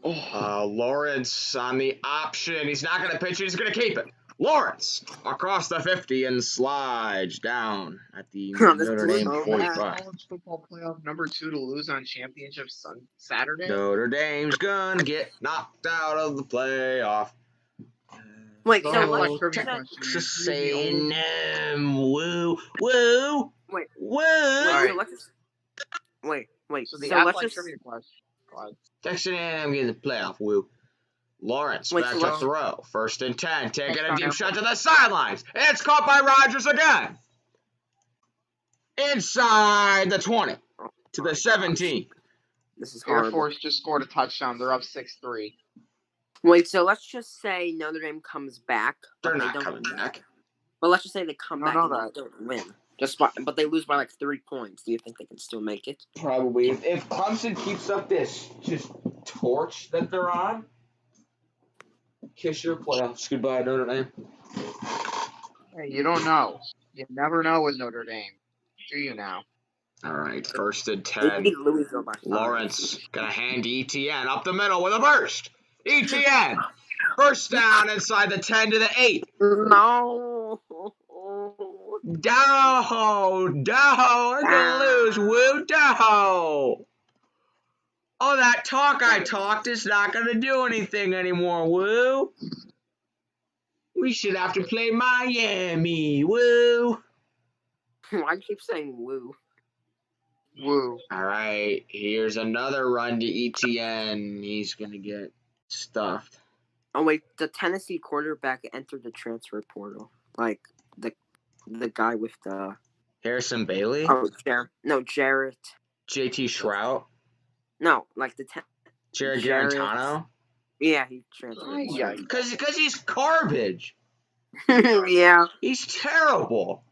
Lawrence on the option. He's not gonna pitch it. He's gonna keep it. Lawrence across the 50 and slides down at the This Notre is Dame so 45. College football playoff number 2 to lose on championship Saturday. Notre Dame's gonna get knocked out of the playoff. Wait, So so my let's trivia check. question is, Texas who's the only- A&M. Woo, woo, Wait, woo. Wait, so let's just wait. So the So let's athletic just trivia question. Go ahead. Texas A&M getting the playoff. Woo. Lawrence Wait, back so to let's- throw. First and 10. Taking a Touchdown, deep Air shot to Force. the sidelines. It's caught by Rogers again. Inside the 20 to my the 17. this is Air horrible. Force just scored a touchdown. They're up 6-3. Wait, so let's just say Notre Dame comes back, but They're they not don't. coming back. But let's just say they come No, back no, and that- they don't win. But they lose by like 3 points. Do you think they can still make it? Probably. If Clemson keeps up this just torch that they're on, kiss your playoffs goodbye, Notre Dame. Hey, you don't know. You never know with Notre Dame. Do you now? All right, first and They 10. beat Louisville by 5. Lawrence gonna hand to ETN up the middle with a burst. ETN, first down inside the 10 to the 8. No. Doho, we're gonna lose. Woo, Doho. Oh, that talk I talked is not gonna do anything anymore. Woo. We should have to play Miami. Woo. Why do you keep saying woo? Woo. All right, here's another run to ETN. He's gonna get stuffed. Oh wait, the Tennessee quarterback entered the transfer portal. Like the guy with the Harrison Bailey, Jarrett. JT Shrout, No, like the Jared Jarrett. Garantano. Yeah, he transferred. Yeah. Because he's garbage. Yeah. He's terrible.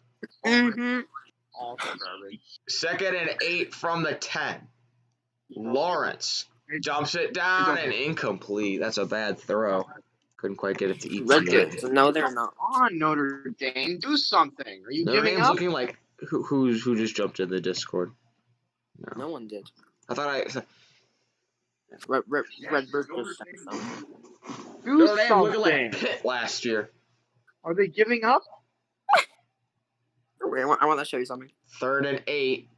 Mm-hmm. Awful garbage. Second and 8 from the 10. Lawrence jumps it down and incomplete. That's a bad throw. Couldn't quite get it to ETN. No, they're not. On Notre Dame, do something. Are you Notre giving Dame's up? looking like who just jumped in the Discord. No one did. I thought I. Redbird just said something. Do Notre Dame something. looking like Pitt last year. Are they giving up? Wait, I want to show you something. Third and 8.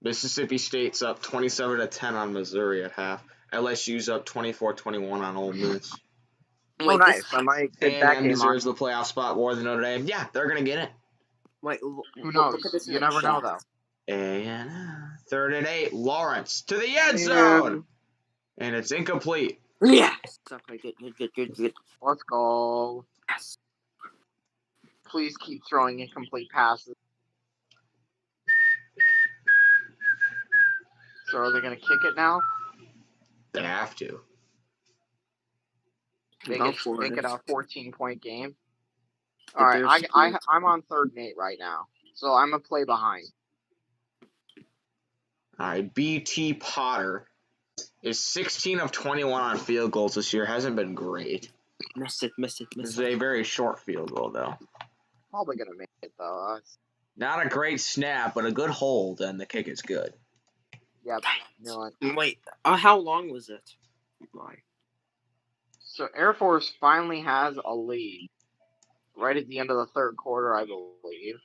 Mississippi State's up 27-10 on Missouri at half. LSU's up 24-21 on Ole Miss. Oh, nice. I might get that A&M game on. deserves the playoff spot more than Notre Dame. Yeah, they're gonna get it. Wait, Who knows? Look at this in You the never know, chat. though. A&M. Third and 8. Lawrence to the end Yeah. zone, and it's incomplete. Yes. Okay, good. Let's go. Yes. Please keep throwing incomplete passes. So are they going to kick it now? They have to. Make Go it for it. a 14-point game. If All right, there's- I'm on third and 8 right now, so I'm a play behind. All right, BT Potter is 16 of 21 on field goals this year. Hasn't been great. Miss it. This is a very short field goal, though. Probably gonna make it though. Not a great snap, but a good hold, and the kick is good. Yep. You know what? Wait, how long was it? Why? So Air Force finally has a lead. Right at the end of the third quarter, I believe.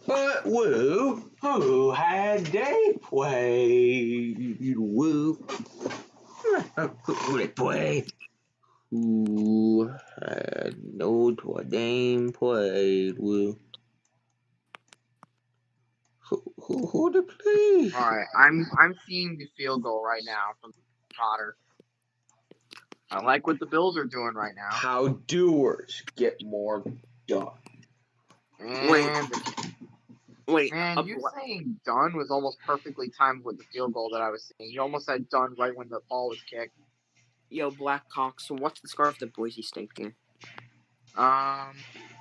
But woo, who had they played? Woo. Who they play? Who had Notre Dame played? Woo. Who to play? All right, I'm seeing the field goal right now from Potter. I like what the Bills are doing right now. How doers get more done. And Wait, man, you saying done was almost perfectly timed with the field goal that I was seeing. You almost said done right when the ball was kicked. yo, Blackhawks. So what's the score of the Boise State game?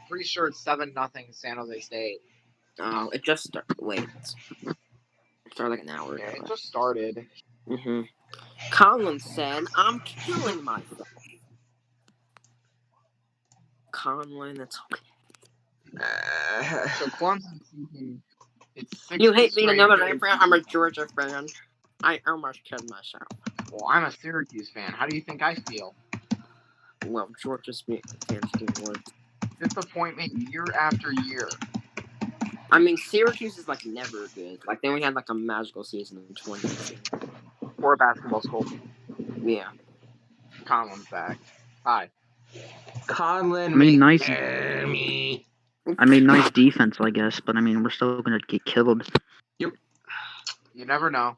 Pretty sure it's 7-0 San Jose State. Oh, it just wait. It started like an hour ago. Yeah, it just started. Mm-hmm. Colin said, "I'm killing myself." Colin, that's okay. So Clemson season, it's 6. You hate being another Notre Dame fan? I'm a Georgia fan. I almost killed myself. Well, I'm a Syracuse fan. How do you think I feel? Well, Georgia's fans do worse. Disappointment year after year. I mean, Syracuse is like never good. Like then we had like a magical season in 2018. For a basketball school. Yeah. Conlon's back. Hi. Conlon. I mean, nice. McDermott. I mean, nice defense, I guess, but I mean, we're still gonna get killed. You never know.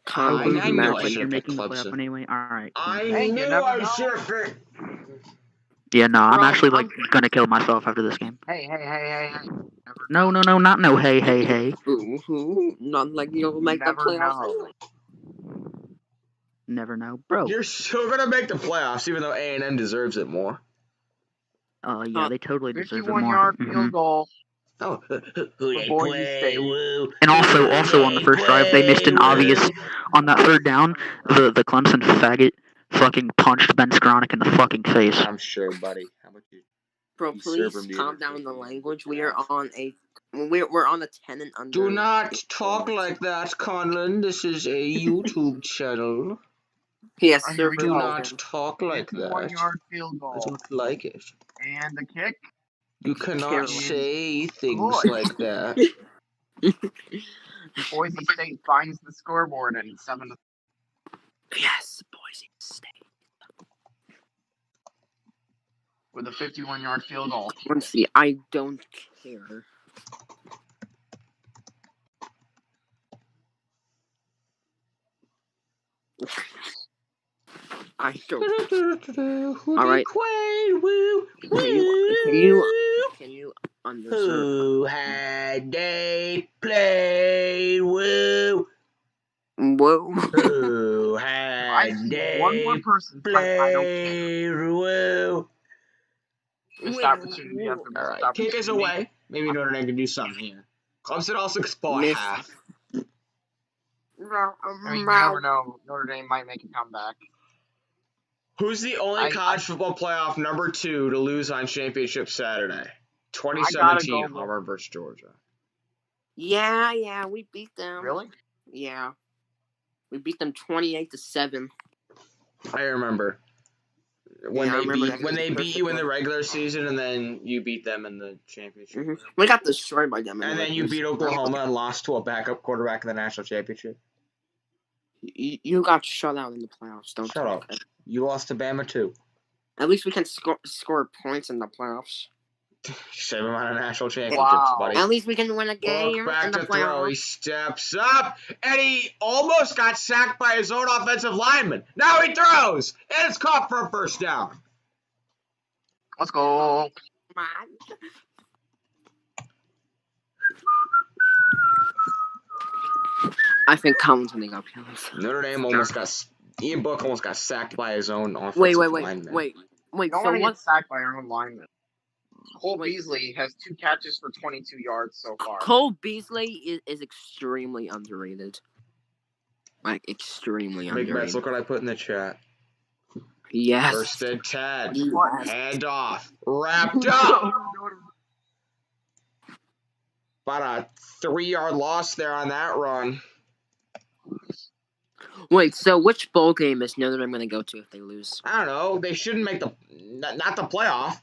Colin, I knew I You're should've picked making the Clemson. playoff anyway. All right. I Hey, you knew never I know. should have picked. Yeah, no, I'm Bro, actually like gonna kill myself after this game. Hey. No, not no. Hey. Ooh, not like you'll make the Never playoffs know. anyway. Never know, bro. You're still gonna make the playoffs, even though A&M deserves it more. Yeah, they totally deserve it 51-yard more. field goal. Oh, who For they Boise play? State. Woo. And also on the first drive, they missed an obvious on that third down. The Clemson faggot fucking punched Ben Skronik in the fucking face. I'm sure, buddy. How about you? Bro, You please serve 'em the calm other down thing. the language. We are on we're on a 10 and under. Do not talk like that, Conlon. This is a YouTube channel. Yes, Oh, sir. here we Do go. not talk like that. 51-yard field I goal. don't like it. And the kick. You cannot Carolyn. say things Good. like that. Boise State finds the scoreboard and 7-3. Yes, Boise State. With a 51-yard field goal. Let's see. I don't care. I don't. All right. Can you understand? Who had they played? Woo. Whoa. Who I had see one more they person type I don't care. played? Woo. Missed opportunity after All missed right, opportunity. kick us away. Maybe Notre Dame can do something here. Clemson also gets ball at half. I mean, you never know. Notre Dame might make a comeback. Who's the only college football playoff number 2 to lose on championship Saturday? 2017 Auburn versus Georgia. Yeah, we beat them. Really? Yeah, we beat them 28-7. I remember when they beat you in the regular season, and then you beat them in the championship. Mm-hmm. We got destroyed by them. And then you beat Oklahoma and lost to a backup quarterback in the national championship. You got shut out in the playoffs. Don't shut up. You lost to Bama too. At least we can score points in the playoffs. Save him on a national championship, buddy. At least we can win a game back in the to playoffs. Throw. He steps up, and he almost got sacked by his own offensive lineman. Now he throws, and it's caught for a first down. Let's go. I think Colin's winning up. Notre Dame Ian Book almost got sacked by his own offensive lineman. Wait. Don't want to get sacked by your own lineman. Cole Beasley has 2 catches for 22 yards so far. Cole Beasley is extremely underrated. Like, extremely underrated. Big Mets, look what I put in the chat. Yes. First and 10. Yes. Hand off. Wrapped up. About a 3-yard loss there on that run. Wait, so which bowl game is Notre Dame going to go to if they lose? I don't know. They shouldn't make not the playoff.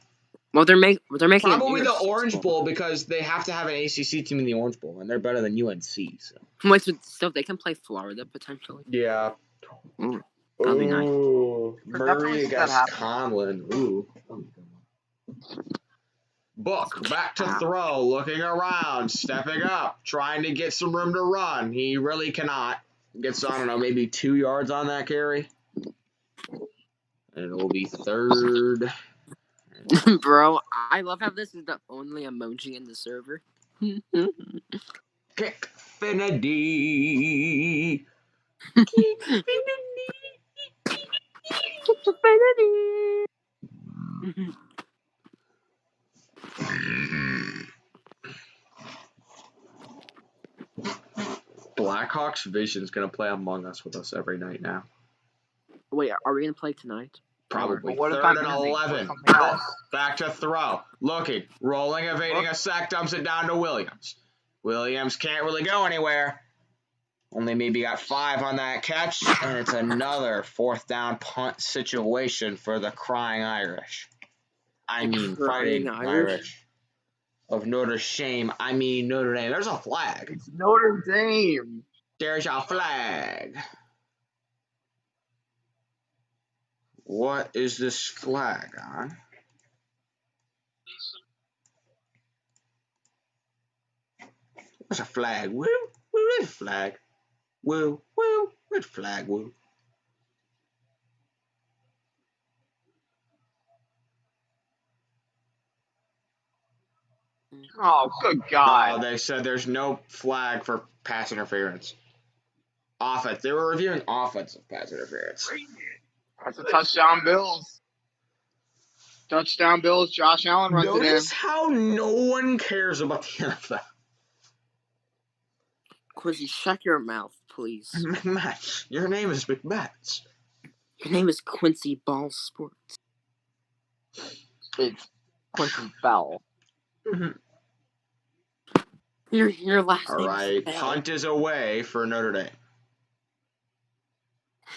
Well, they're making probably the Orange Bowl because they have to have an ACC team in the Orange Bowl, and they're better than UNC. So. Wait, so they can play Florida potentially? Yeah. That'd be nice. Murray against Conlon. Ooh. Book, back to throw, looking around, stepping up, trying to get some room to run. He really cannot. Gets, I don't know, maybe 2 yards on that carry. And it will be third. Bro, I love how this is the only emoji in the server. Kick Finity. Blackhawks Vision's gonna play Among Us with us every night now. Wait, are we gonna play tonight? Probably. But what if Third I'm and busy? 11. What's something else? Back to throw. Looking. Rolling, evading a sack, dumps it down to Williams. Williams can't really go anywhere. Only maybe got 5 on that catch. And it's another 4th down punt situation for the Crying Irish. I mean, Fighting Irish. Of Notre Shame, I mean Notre Dame. There's a flag. It's Notre Dame. There's a flag. What is this flag on? There's a flag. Woo, woo, there's a flag. Woo, woo, there's a flag. Woo. Oh, good Oh, God. they said there's no flag for pass interference. Offense. They were reviewing offensive pass interference. That's a touchdown, Bills. Touchdown, Bills. Josh Allen runs Notice it how no one cares about the NFL. Quizzy, shut your mouth, please. McMats. Your name is McMats. Your name is Quincy Ball Sports. in. It's Quincy Bell. Your last All name right, is Bell. punt is away for Notre Dame.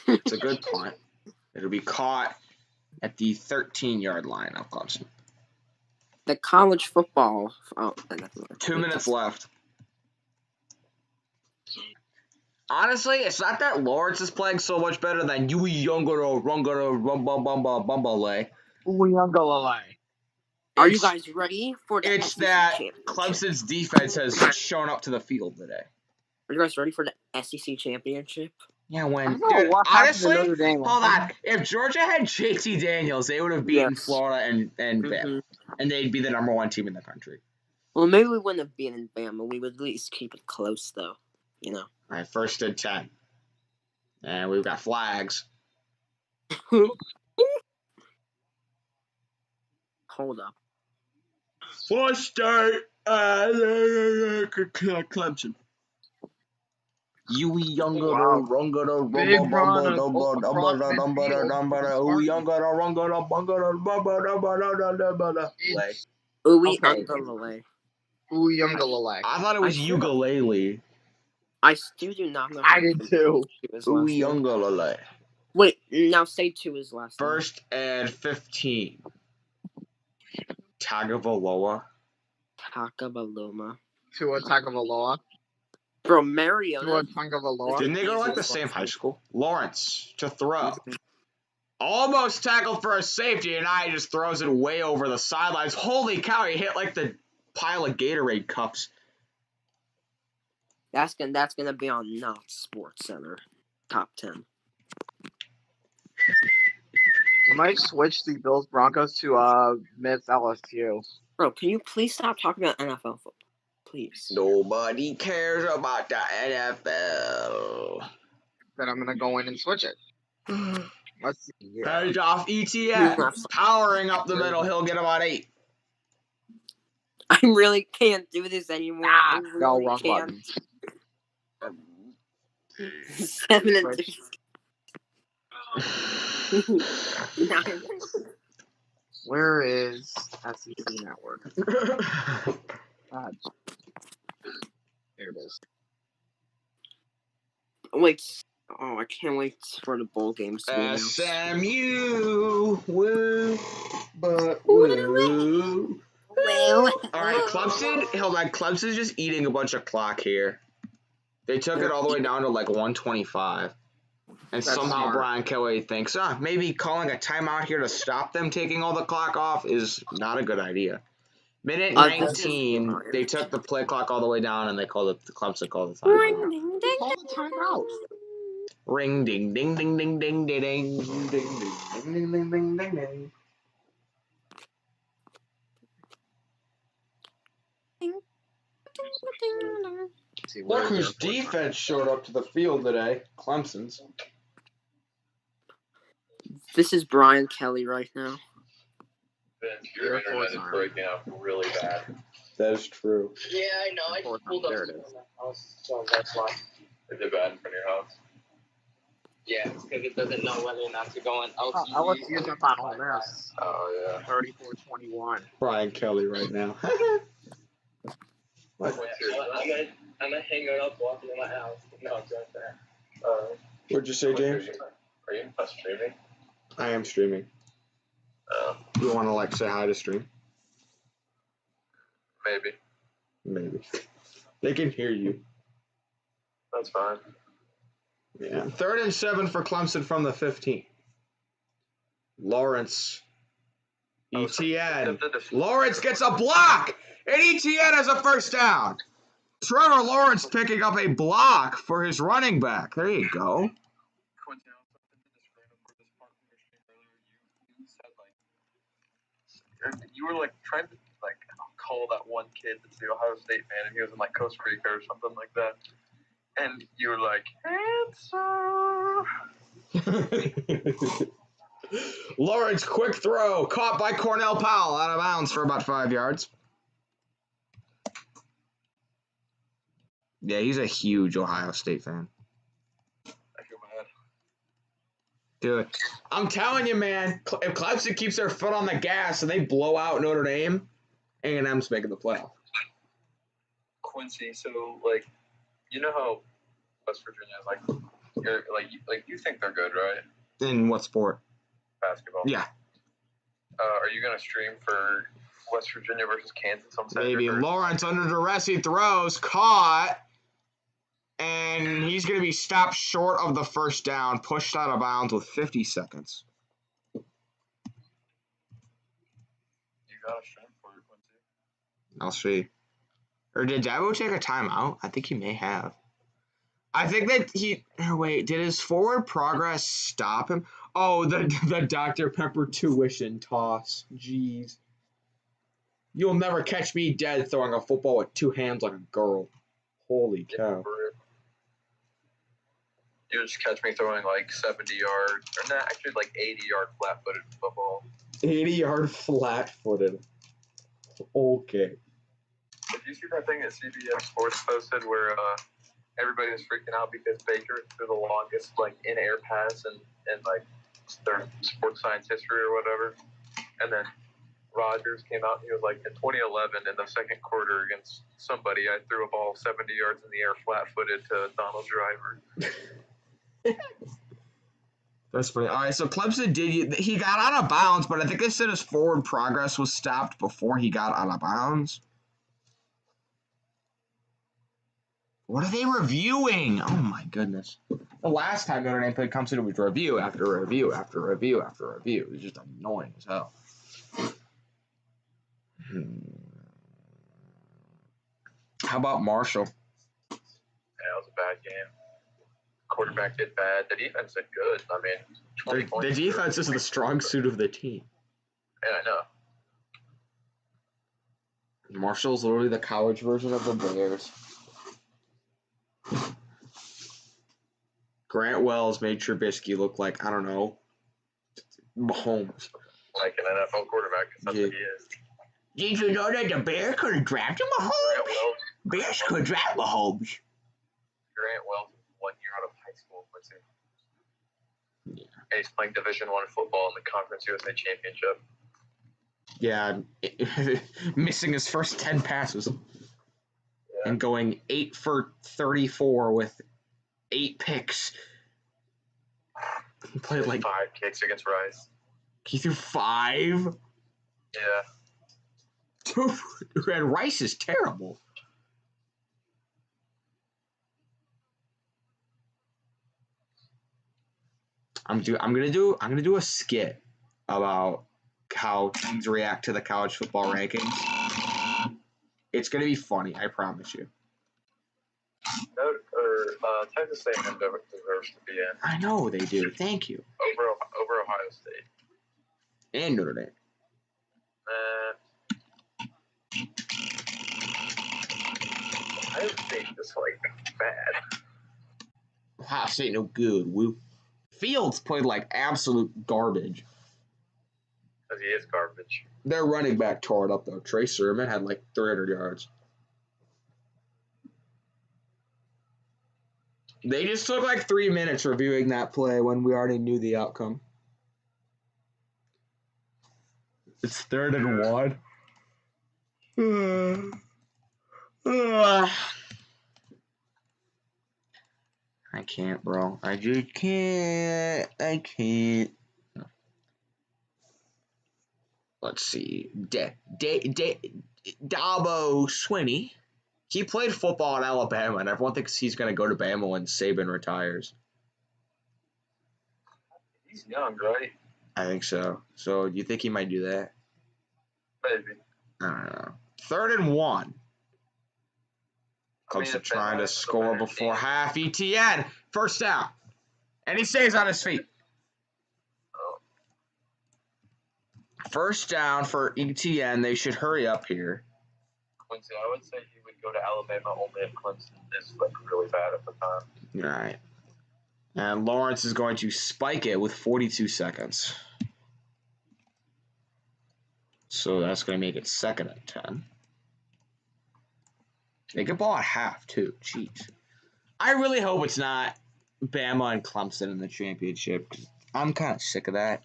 It's a good punt. It'll be caught at the 13-yard line of Clemson. The college football. Oh, 2 minutes left. Honestly, it's not that Lawrence is playing so much better than Yui Youngaro Rungaro Rumbambamba. Uyunglele. Are you guys ready for the It's SEC that championship? Clemson's defense has shown up to the field today. Are you guys ready for the SEC championship? Yeah, I when don't know dude, what happened to honestly, Notre Dame. hold on. If Georgia had JT Daniels, they would have beaten Yes. Florida and Bama, Mhm. and they'd be the number 1 team in the country. Well, maybe we wouldn't have been in Bama. We would at least keep it close, though. You know. All right, 1st and 10, and we've got flags. Hold up. First start, Clemson. Yui Youngaro Rungaro Big run across Uwe Okay. Ungalale. Uyunglele. I thought it was I still- ukulele. I still do not know. I did too. Ukulele. Wait, now say to his last name. 1st and 15. Tagovailoa. Takabaloma. Tua Tagovailoa. Bro, Tua Mariota. Tagovailoa. Didn't they go like the same high school? Lawrence to throw. Almost tackled for a safety, and I just throws it way over the sidelines. Holy cow, he hit like the pile of Gatorade cups. That's gonna be on Not Sports Center top 10. I might switch the Bills Broncos to Miss LSU. Bro, can you please stop talking about NFL football? Please. Nobody cares about the NFL. Then I'm gonna go in and switch it. Let's see here. Page off ETN. Powering up the middle, he'll get about 8. I really can't do this anymore. I really No, wrong can't. button. 7 and 2. 9. Where is SEC Network? God. There it is. Wait. Oh, I can't wait for the bowl games to be announced. SMU, woo, but woo. All right, Clemson. Hold on, Clemson's just eating a bunch of clock here. They took it all the way down to like 125, and That's somehow smart. Brian Kelly thinks, maybe calling a timeout here to stop them taking all the clock off is not a good idea. Minute This is 19, they Brian. took the play clock all the way down, and they called it. The Clemson called the timeout. Call the timeout. Ring ding ding ding ding ding ding ding ding ding ding ding ding ding ding. See, Look where's whose Air Force defense showed up to the field today. Clemson's. This is Brian Kelly right now. Vince, your Air Force internet is Army. breaking up really bad. That is true. Yeah, I know. I Air Force just pulled Army. up There it is. from my house, so that's why. Is it bad in front of your house? Yeah, it's because it doesn't know whether or not to go on LTE. LSU's up on Ole Miss. Oh, yeah. 34-21. Brian Kelly right now. What? I'm gonna hang it up walking in my house. No, I'm just there. What'd you say, James? Are you not streaming? I am streaming. You want to like say hi to stream? Maybe. Maybe. They can hear you. That's fine. Yeah. 3rd and 7 for Clemson from the 15. Lawrence. ETN. Lawrence gets a block, and ETN has a first down. Trevor Lawrence picking up a block for his running back. There you go. You were like trying to like call that one kid that's the Ohio State fan, and he was in like Costa Rica or something like that. And you were like, answer. Lawrence, quick throw, caught by Cornell Powell, out of bounds for about 5 yards. Yeah, he's a huge Ohio State fan. I feel bad. Dude, I'm telling you, man, if Clemson keeps their foot on the gas and they blow out Notre Dame, A&M's making the playoff. Quincy, so like, you know how West Virginia is like, you're like you think they're good, right? In what sport? Basketball. Yeah. Are you gonna stream for West Virginia versus Kansas on Saturday? Maybe. Lawrence under duress, he throws, caught, and he's going to be stopped short of the first down, pushed out of bounds with 50 seconds. You gotta stream for it, Quincy. I'll see. Or did Dabo take a timeout? I think he may have. I think that wait, did his forward progress stop him? Oh, the Dr. Pepper tuition toss. Jeez. You'll never catch me dead throwing a football with two hands like a girl. Holy cow. You just catch me throwing like 70-yard, or not, actually like 80-yard flat-footed football. 80-yard flat-footed. Okay. Did you see that thing that CBS Sports posted where everybody was freaking out because Baker threw the longest like in-air pass in like their sports science history or whatever, and then Rodgers came out and he was like, in 2011 in the second quarter against somebody, I threw a ball 70 yards in the air flat-footed to Donald Driver. That's funny. All right, so Clemson he got out of bounds, but I think they said his forward progress was stopped before he got out of bounds. What are they reviewing? Oh my goodness. The last time Notre Dame played Clemson, it was review after review after review after review. It was just annoying as hell. How about Marshall? Yeah, it was a bad game. Quarterback did bad. The defense did good. I mean, 20 points. The defense is the strong suit of the team. Yeah, I know. Marshall's literally the college version of the Bears. Grant Wells made Trubisky look like, I don't know, Mahomes. Like an NFL quarterback, that's what he is. Did you know that the Bears could have drafted Mahomes? Bears could draft Mahomes. Grant Wells 1 year out of high school. Let's see. Yeah. And he's playing Division I football in the Conference USA Championship. Yeah, missing his first 10 passes. Yeah. And going 8 for 34 with 8 picks. He played like 5 kicks against Rice. He threw 5? Yeah. And Rice is terrible. I'm gonna do a skit about how teams react to the college football rankings. It's going to be funny, I promise you. Texas A&M deserves to be in I know they do. Thank you. over Ohio State. And Notre Dame. Ohio State is like bad. Ohio State no good. Woo. Fields played like absolute garbage. Because he is garbage. Their running back tore it up though. Trey Sermon had like 300 yards. They just took like 3 minutes reviewing that play when we already knew the outcome. It's 3rd and 1. I can't, bro. I just can't. I can't. Let's see. Dabo Swinney. He played football in Alabama, and everyone thinks he's going to go to Bama when Saban retires. He's young, right? I think so. So, do you think he might do that? Maybe. I don't know. 3rd and 1. Clemson trying to score before half. ETN. First down. And he stays on his feet. First down for ETN. They should hurry up here. Quincy, I would say he would go to Alabama only if Clemson is like really bad at the time. All right. And Lawrence is going to spike it with 42 seconds. So that's going to make it 2nd and 10. They get ball at half, too. Jeez. I really hope it's not Bama and Clemson in the championship, because I'm kind of sick of that.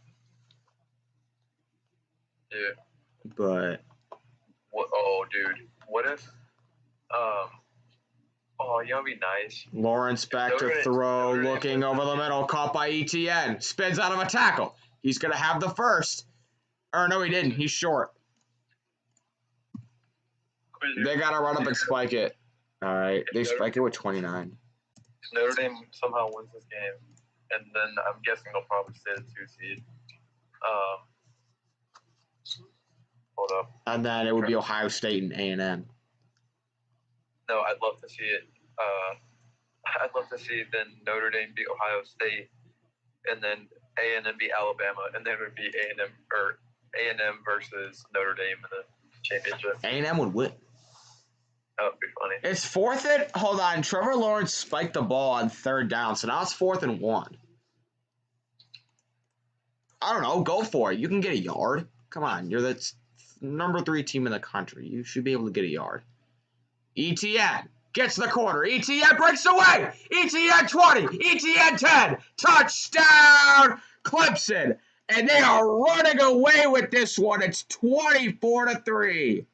Yeah. But Dude. What if you know, it'd be nice. Lawrence back to throw, looking over the middle, caught by ETN. Spins out of a tackle. He's going to have the first. Or no, he didn't. He's short. They got to run up and spike it. All right. They spike it with 29. If Notre Dame somehow wins this game, and then I'm guessing they'll probably stay the 2 seed. Hold up. And then it would be Ohio State and A&M. No, I'd love to see it. I'd love to see then Notre Dame beat Ohio State, and then A&M beat Alabama, and then it would be A&M versus Notre Dame in the championship. A&M would win. That would be funny. It's 4th and... Hold on. Trevor Lawrence spiked the ball on 3rd down, so now it's 4th and 1. I don't know. Go for it. You can get a yard. Come on. You're the number 3 team in the country. You should be able to get a yard. ETN gets the corner. ETN breaks away. ETN 20. ETN 10. Touchdown, Clemson. And they are running away with this one. It's 24-3.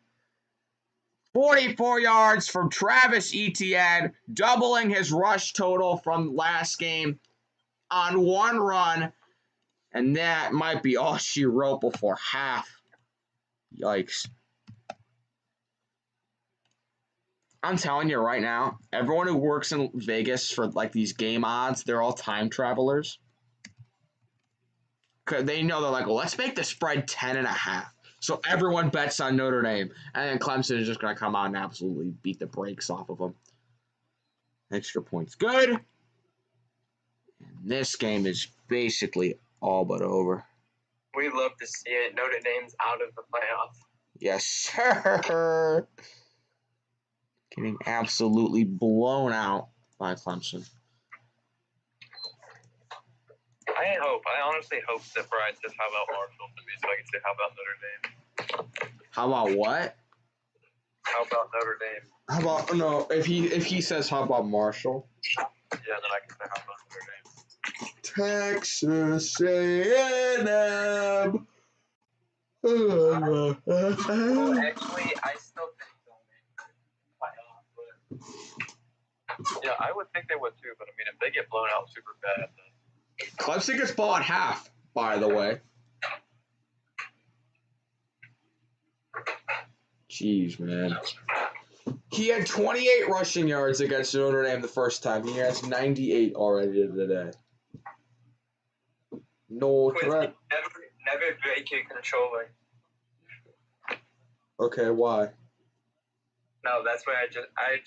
44 yards from Travis Etienne, doubling his rush total from last game on one run. And that might be all she wrote before half. Yikes. I'm telling you right now, everyone who works in Vegas for like these game odds, they're all time travelers. Cause they know they're like, well, let's make the spread 10.5. So everyone bets on Notre Dame. And then Clemson is just going to come out and absolutely beat the brakes off of them. Extra points good. And this game is basically all but over. We love to see it. Notre Dame's out of the playoffs. Yes, sir. Getting absolutely blown out by Clemson. I honestly hope that Brian says, how about Marshall to me, so I can say, how about Notre Dame? How about what? How about Notre Dame? How about, no, if he says, how about Marshall? Yeah, then I can say, how about Notre Dame? Texas A&M. Well, actually, I still think they'll make the playoff, but Yeah, I would think they would too, but I mean, if they get blown out super bad, then Clemson gets ball at half, by the way. Jeez, man. He had 28 rushing yards against Notre Dame the first time. He has 98 already today. Notre. never break your controller. Okay, why? No, that's why I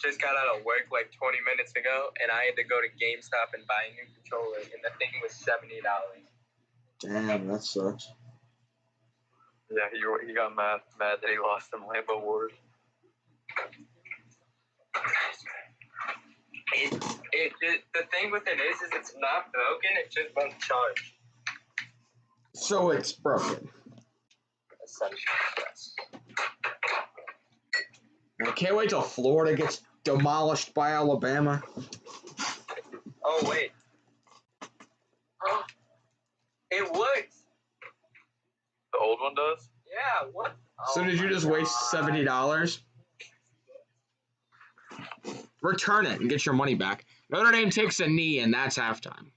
just got out of work like 20 minutes ago, and I had to go to GameStop and buy a new controller, and the thing was $70. Damn, that sucks. Yeah, he got mad that he lost in Lambo Wars. The thing with it is it's not broken, it just won't charge. So it's broken. Essentially, yes. I can't wait till Florida gets demolished by Alabama. Oh, wait. It works. The old one does? Yeah, what? So did you just waste $70? Return it and get your money back. Notre Dame takes a knee, and that's halftime.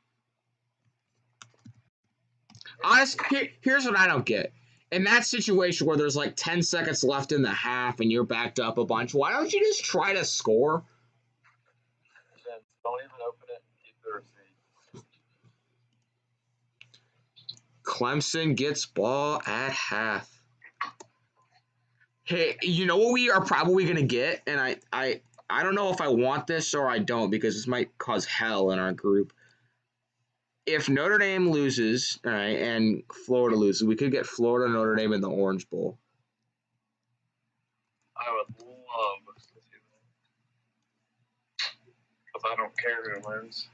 Honestly, here's what I don't get. In that situation where there's like 10 seconds left in the half and you're backed up a bunch, why don't you just try to score? Don't even open it and keep the receipt. Clemson gets ball at half. Hey, you know what we are probably going to get? And I don't know if I want this or I don't because this might cause hell in our group. If Notre Dame loses, all right, and Florida loses, we could get Florida Notre Dame in the Orange Bowl. I would love to see that. Because I don't care who wins.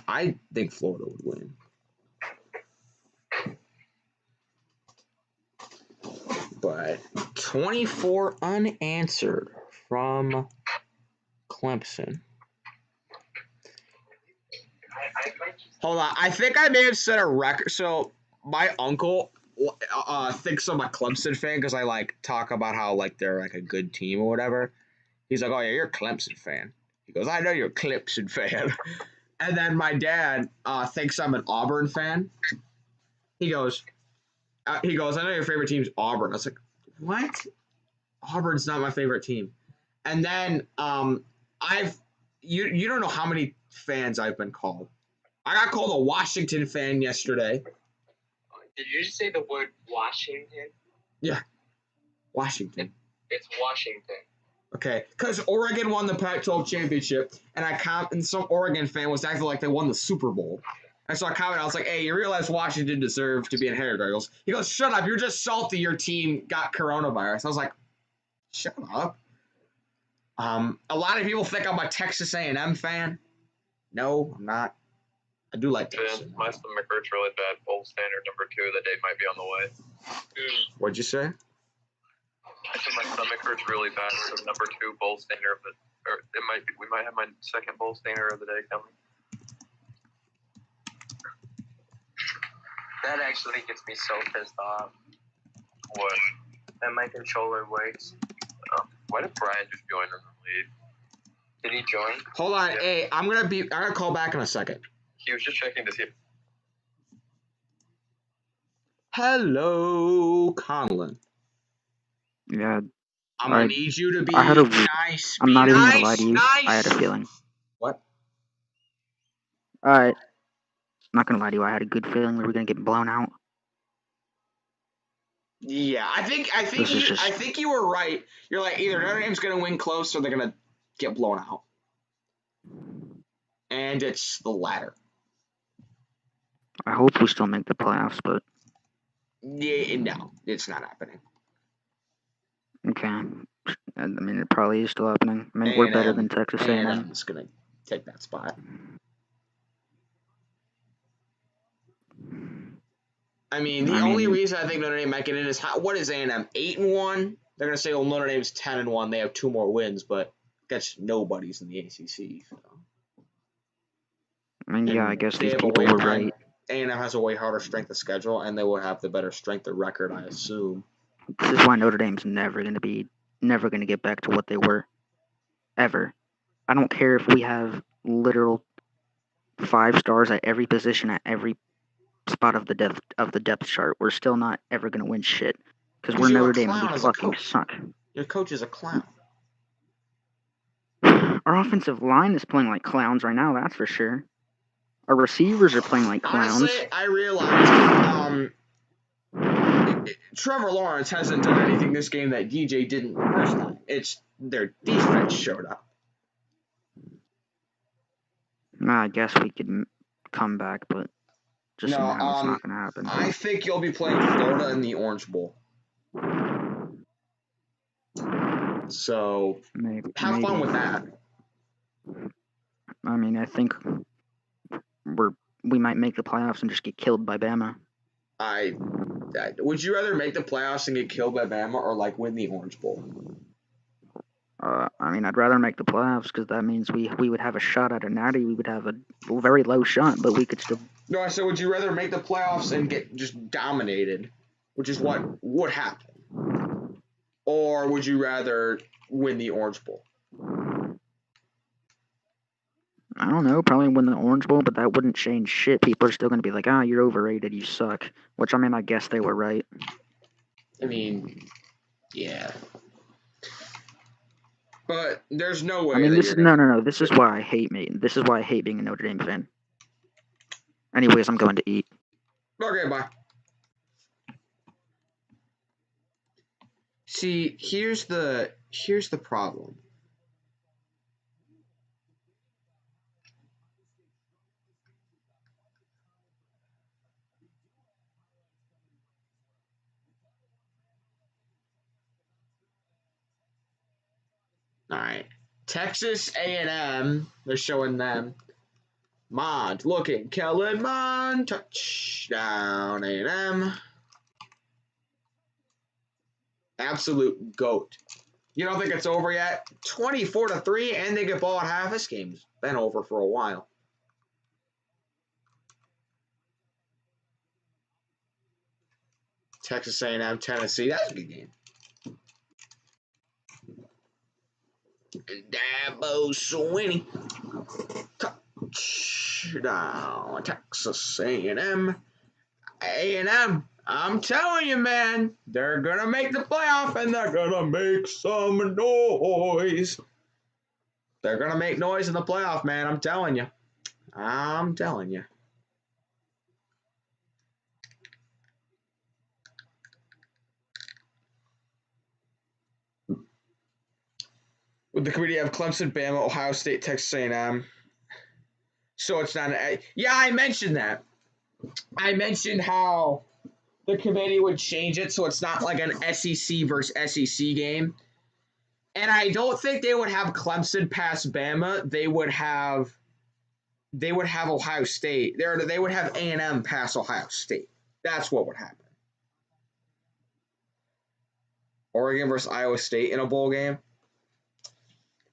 I think Florida would win. But 24 unanswered from Clemson. Hold on. I think I may have set a record. So my uncle thinks I'm a Clemson fan because I like talk about how like they're like a good team or whatever. He's like, "Oh yeah, you're a Clemson fan." He goes, "I know you're a Clemson fan." And then my dad thinks I'm an Auburn fan. He goes, "I know your favorite team's Auburn." I was like, "What? Auburn's not my favorite team." And then you don't know how many fans I've been called. I got called a Washington fan yesterday. Did you just say the word Washington? Yeah, Washington. It's Washington. Okay, because Oregon won the Pac-12 championship, and some Oregon fan was acting like they won the Super Bowl. And so I commented, I was like, "Hey, you realize Washington deserved to be in Harry Eagles?" He goes, "Shut up! You're just salty. Your team got coronavirus." I was like, "Shut up." A lot of people think I'm a Texas A&M fan. No, I'm not. I do like Texas. My stomach hurts really bad. Bowl standard number 2. The date might be on the way. What'd you say? I said my stomach hurts really bad. So number 2 bowl stainer of the, or it might be. We might have my second bowl stainer of the day coming. That actually gets me so pissed off. What? That my controller works. Why did Brian just join in the lead? Did he join? Hold on, Yeah. hey, I'm gonna call back in a second. He was just checking to see if. Hello, Conlon. Yeah, I'm gonna need you to be I had a- nice. I'm not be even nice, gonna lie to you. Nice. I had a feeling. What? Alright. Not gonna lie to you, I had a good feeling we were gonna get blown out. Yeah, I think you were right. You're like either Notre Dame's gonna win close or they're gonna get blown out, and it's the latter. I hope we still make the playoffs, but Yeah, no, it's not happening. okay. I mean, it probably is still happening. I mean, we're better than Texas A&M. A&M's gonna take that spot. I mean, the only reason I think Notre Dame might get in is what is A&M 8-1? They're gonna say, well, Notre Dame's 10-1. They have 2 more wins, but that's nobody's in the ACC. So. I mean, yeah, I guess these people were right. A&M has a way harder strength of schedule, and they will have the better strength of record, I assume. This is why Notre Dame's never gonna get back to what they were, ever. I don't care if we have literal 5 stars at every position at every spot of the depth chart. We're still not ever gonna win shit because we're Notre Dame and we fucking suck. Your coach is a clown. Our offensive line is playing like clowns right now. That's for sure. Our receivers are playing like clowns. Honestly, I realized Trevor Lawrence hasn't done anything this game that DJ didn't the first time. It's their defense showed up. I guess we could come back, but just now it's not going to happen. I think you'll be playing Florida in the Orange Bowl. So have fun with that. I mean, I think we might make the playoffs and just get killed by Bama. Would you rather make the playoffs and get killed by Bama or like win the Orange Bowl? I mean, I'd rather make the playoffs because that means we would have a shot at a natty. We would have a very low shot, but we could still. No, I said, would you rather make the playoffs and get just dominated, which is what would happen, or would you rather win the Orange Bowl? I don't know, probably win the Orange Bowl, but that wouldn't change shit. People are still going to be like, you're overrated, you suck. Which, I mean, I guess they were right. I mean, yeah. But there's no way. I mean, no. This is why I hate being a Notre Dame fan. Anyways, I'm going to eat. Okay, bye. See, here's the problem. All right, Texas A&M. They're showing them. Mond looking. Kellen Mond. Touchdown A&M. Absolute GOAT. You don't think it's over yet? 24-3, and they get ball at half. This game's been over for a while. Texas A&M, Tennessee. That's a good game. Dabo Swinney. Touchdown, Texas A&M. A&M, I'm telling you, man, they're going to make the playoff, and they're going to make some noise. They're going to make noise in the playoff, man. I'm telling you. I'm telling you. With the committee of Clemson, Bama, Ohio State, Texas A&M. So it's not yeah, I mentioned that. I mentioned how the committee would change it so it's not like an SEC versus SEC game. And I don't think they would have Clemson pass Bama. They would have Ohio State. They would have A&M pass Ohio State. That's what would happen. Oregon versus Iowa State in a bowl game.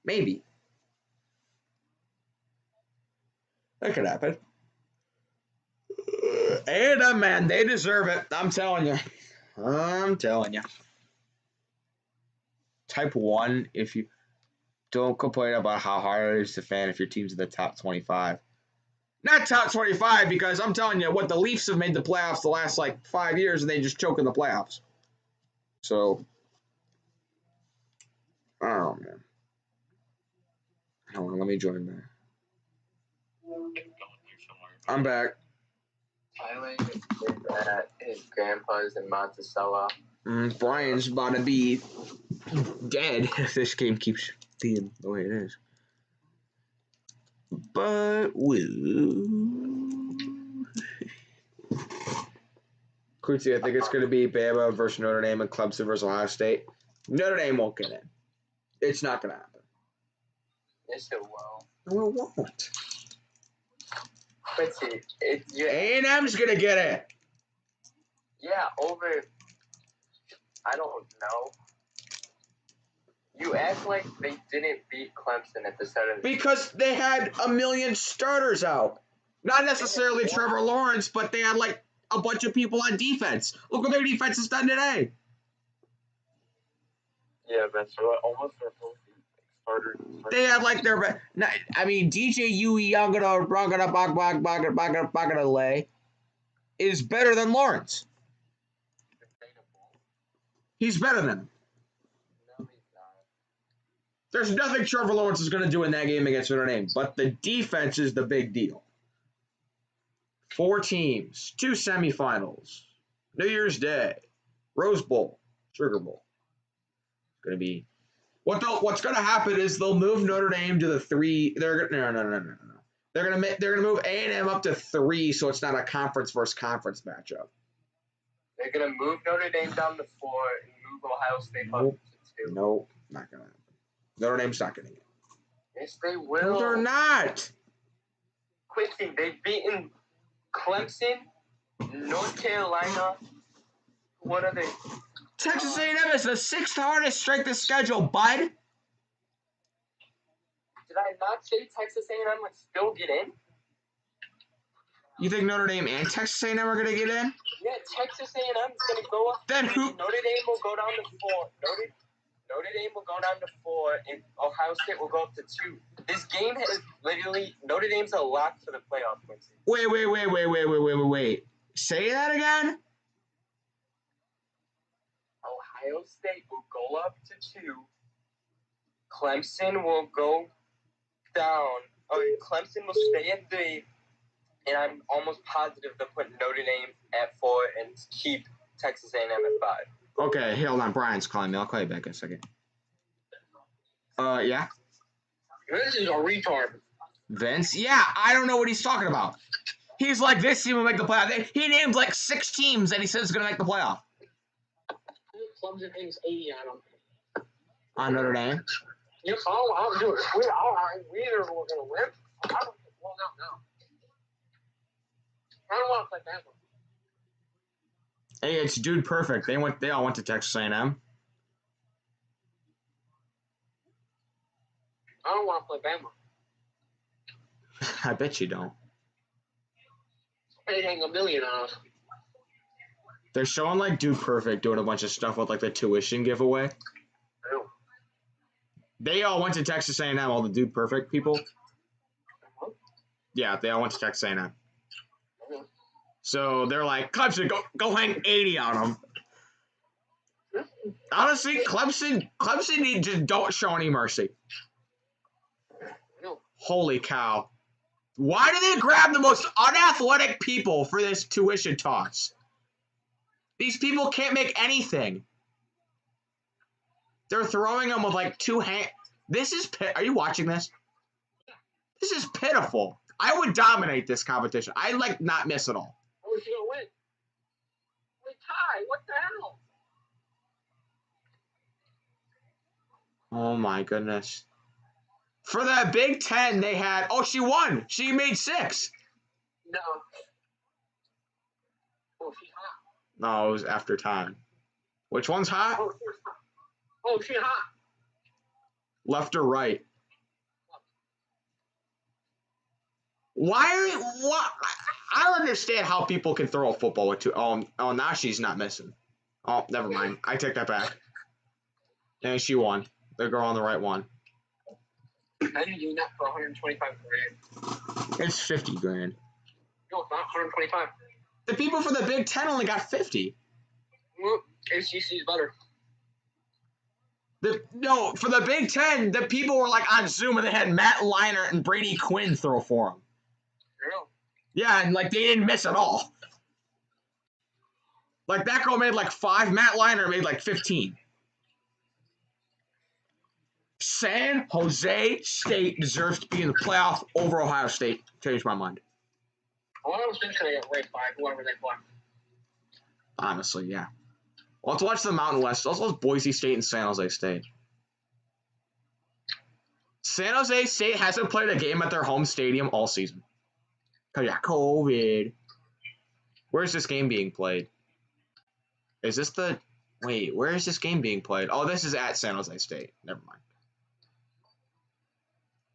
Maybe. That could happen. And man, they deserve it. I'm telling you. Type 1 if you don't complain about how hard it is to fan if your team's in the top 25. Not top 25 because I'm telling you what, the Leafs have made the playoffs the last 5 years and they just choke in the playoffs. So, I don't know, man. Hold on, let me join back. I'm back. Thailand is at his grandpa's in Monticello. Brian's about to be dead if this game keeps being the way it is. But Kurtzy, I think it's going to be Bama versus Notre Dame and Clemson versus Ohio State. Notre Dame won't get in. It's not going to happen. Yes, it will. No, it won't. But see, A&M's going to get it. Yeah, over. I don't know. You act like they didn't beat Clemson at the start of the because they had a million starters out. Not necessarily Trevor Lawrence, but they had a bunch of people on defense. Look what their defense has done today. Yeah, that's almost their whole starters. They had their. I mean, DJ Uiagalelei is better than Lawrence. He's better than him. No, he's not. There's nothing Trevor Lawrence is going to do in that game against Notre Dame, but the defense is the big deal. 4 teams, 2 semifinals, New Year's Day. Rose Bowl, Sugar Bowl. It's gonna be what's gonna happen is they'll move Notre Dame to the 3. They're no. They're gonna move A&M up to 3, so it's not a conference versus conference matchup. They're gonna move Notre Dame down to 4 and move Ohio State up to 2. Nope, not gonna happen. Notre Dame's not gonna get it. Yes, they will. No, they're not. Quickly, they've beaten Clemson, North Carolina. What are they? Texas A&M is the 6th hardest strength of schedule, bud. Did I not say Texas A&M would still get in? You think Notre Dame and Texas A&M are gonna get in? Yeah, Texas A&M is gonna go up. Then who? Notre Dame will go down to 4. Notre Dame will go down to 4, and Ohio State will go up to 2. This game has literally Notre Dame's a lock for the playoff, Quincy. Wait. Say that again? Ohio State will go up to 2. Clemson will go down. Clemson will stay at 3. And I'm almost positive they'll put Notre Dame at 4 and keep Texas A&M at 5. Okay, hold on. Brian's calling me. I'll call you back in a second. Yeah? This is a retard. Vince? Yeah, I don't know what he's talking about. He's like, this team will make the playoff. He named like 6 teams that he says is going to make the playoff. Clemson thinks 80 on them. On Notre Dame? Yep, I'll do it. We either we're going to win. No. I don't want to play Bama. Hey, it's Dude Perfect. They all went to Texas A&M. I don't want to play Bama. I bet you don't. They hang $1 million on us. They're showing like Dude Perfect doing a bunch of stuff with like the tuition giveaway. Ew. They all went to Texas A&M, all the Dude Perfect people. Yeah, they all went to Texas A&M. So they're like, Clemson, go hang 80 on them. Honestly, Clemson just don't show any mercy. Holy cow. Why do they grab the most unathletic people for this tuition toss? These people can't make anything. They're throwing them with like 2 hands. This is are you watching this? This is pitiful. I would dominate this competition. I'd like not miss at all. I wish you gonna win. We tie. What the hell? Oh my goodness. For the Big Ten, they had. Oh, she won. She made 6. No. Oh, she's hot. No, it was after time. Which one's hot? Oh, she's hot. Oh, she's hot. Left or right? What? I don't understand how people can throw a football with 2. Oh, now she's not missing. Oh, never mind. I take that back. And she won. The girl on the right won. I didn't do that for 125 grand. It's 50 grand. No, it's not 125. The people for the Big Ten only got 50. Well, ACC is better. No, for the Big Ten, the people were like on Zoom and they had Matt Leinart and Brady Quinn throw for them. Yeah, and like they didn't miss at all. Like that girl made like 5. Matt Leinart made like 15. San Jose State deserves to be in the playoff over Ohio State. Changed my mind. Ohio State's gonna get ranked 5, whoever they play. Honestly, yeah. Well, let's watch the Mountain West. Let's watch Boise State and San Jose State. San Jose State hasn't played a game at their home stadium all season. Oh yeah, COVID. Where's this game being played? Is this the... Wait, where is this game being played? Oh, this is at San Jose State. Never mind.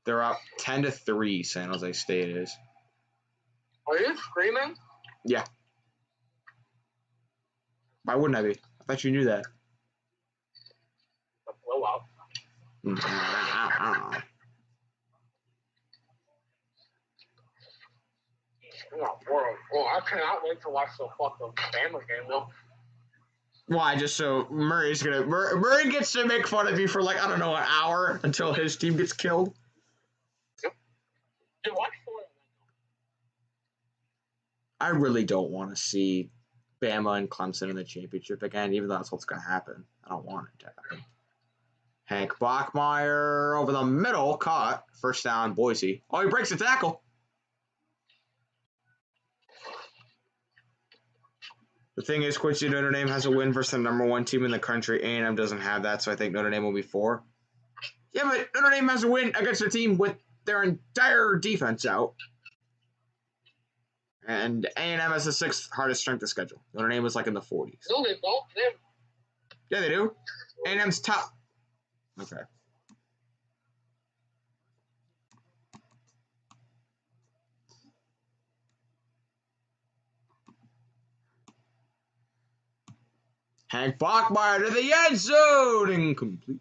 They're up 10-3, San Jose State is. Are you screaming? Yeah. Why wouldn't I be? I thought you knew that. A blowout. Well, I cannot wait to watch the fucking Bama game, though. Why? Just so Murray gets to make fun of you for like, I don't know, an hour until his team gets killed. Dude, watch for it. I really don't want to see Bama and Clemson in the championship again, even though that's what's going to happen. I don't want it to happen. Hank Bachmeier over the middle, caught. First down, Boise. Oh, he breaks the tackle. The thing is, Quincy, Notre Dame has a win versus the number 1 team in the country. A&M doesn't have that, so I think Notre Dame will be 4. Yeah, but Notre Dame has a win against a team with their entire defense out. And A&M has the 6th hardest strength of schedule. Notre Dame was like in the 40s. No, they don't. Yeah, they do. A&M's top. Okay. Hank Bachmeier to the end zone. Incomplete.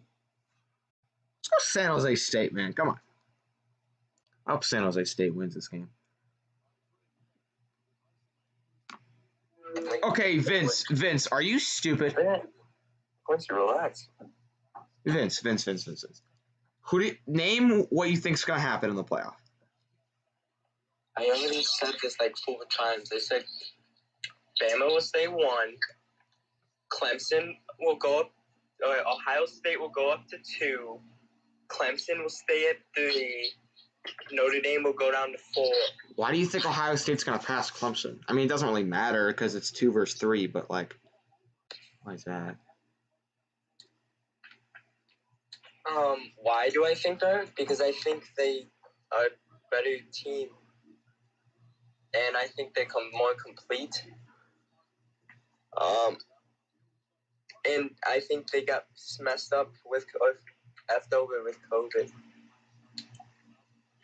Let's go San Jose State, man. Come on. I hope San Jose State wins this game. Okay, Vince, are you stupid? Quincy, relax. Vince. Who do you, name what you think's gonna happen in the playoff? I already said this like 4 times. I said Bama will stay 1. Clemson will go up. Ohio State will go up to 2. Clemson will stay at 3. Notre Dame will go down to 4. Why do you think Ohio State's gonna pass Clemson? I mean, it doesn't really matter because it's 2 versus 3, but like, why is that? Why do I think that? Because I think they are a better team. And I think they come more complete. And I think they got messed up with effed over with COVID.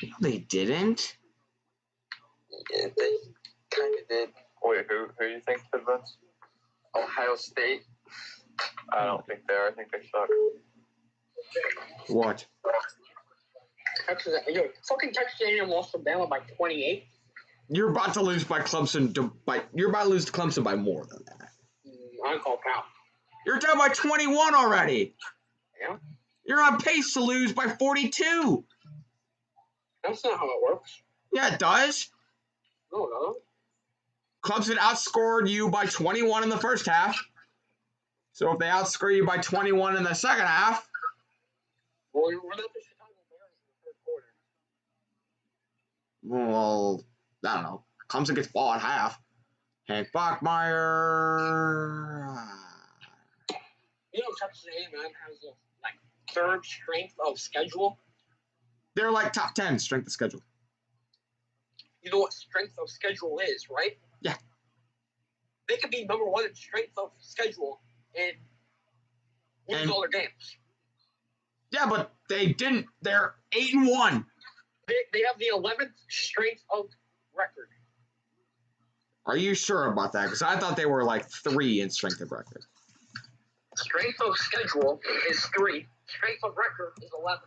No, they didn't. Yeah, they kind of did. Wait, who do you think did this? Ohio State. I don't think they are. I think they suck. What? Texas, fucking Texas A&M lost to Bama by 28. You're about to lose by Clemson. You're about to lose to Clemson by more than that. I call foul. You're down by 21 already. Yeah. You're on pace to lose by 42. That's not how it works. Yeah, it does. No. Clemson outscored you by 21 in the first half. So if they outscore you by 21 in the second half. Well, we're not the Chicago Bears in the third quarter. Well, I don't know. Clemson gets ball at half. Hank Bachmeier. Texas A&M has a third strength of schedule. They're like top 10 strength of schedule. You know what strength of schedule is, right? Yeah. They could be number 1 in strength of schedule and lose all their games. Yeah, but they didn't. They're 8-1. They have the 11th strength of record. Are you sure about that? Because I thought they were like 3 in strength of record. Strength of schedule is 3. Strength of record is 11.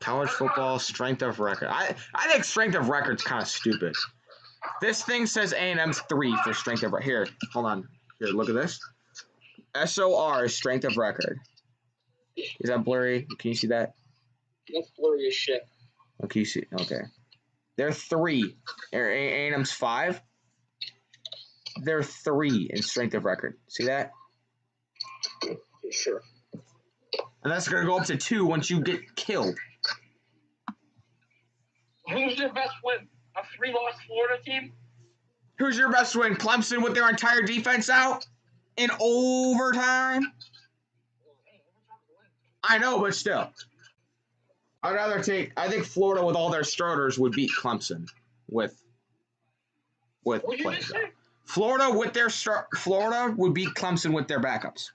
College football strength of record. I think strength of record's kind of stupid. This thing says A&M's 3 for strength of record. Here, hold on. Here, look at this. SOR is strength of record. Is that blurry? Can you see that? That's blurry as shit. Okay, you see. Okay. They're 3. A&M's 5. They're 3 in strength of record. See that? Sure. And that's going to go up to 2 once you get killed. Who's your best win? A 3-loss Florida team? Who's your best win? Clemson with their entire defense out in overtime? I know, but still. I'd rather I think Florida with all their starters would beat Clemson with players. Florida would beat Clemson with their backups.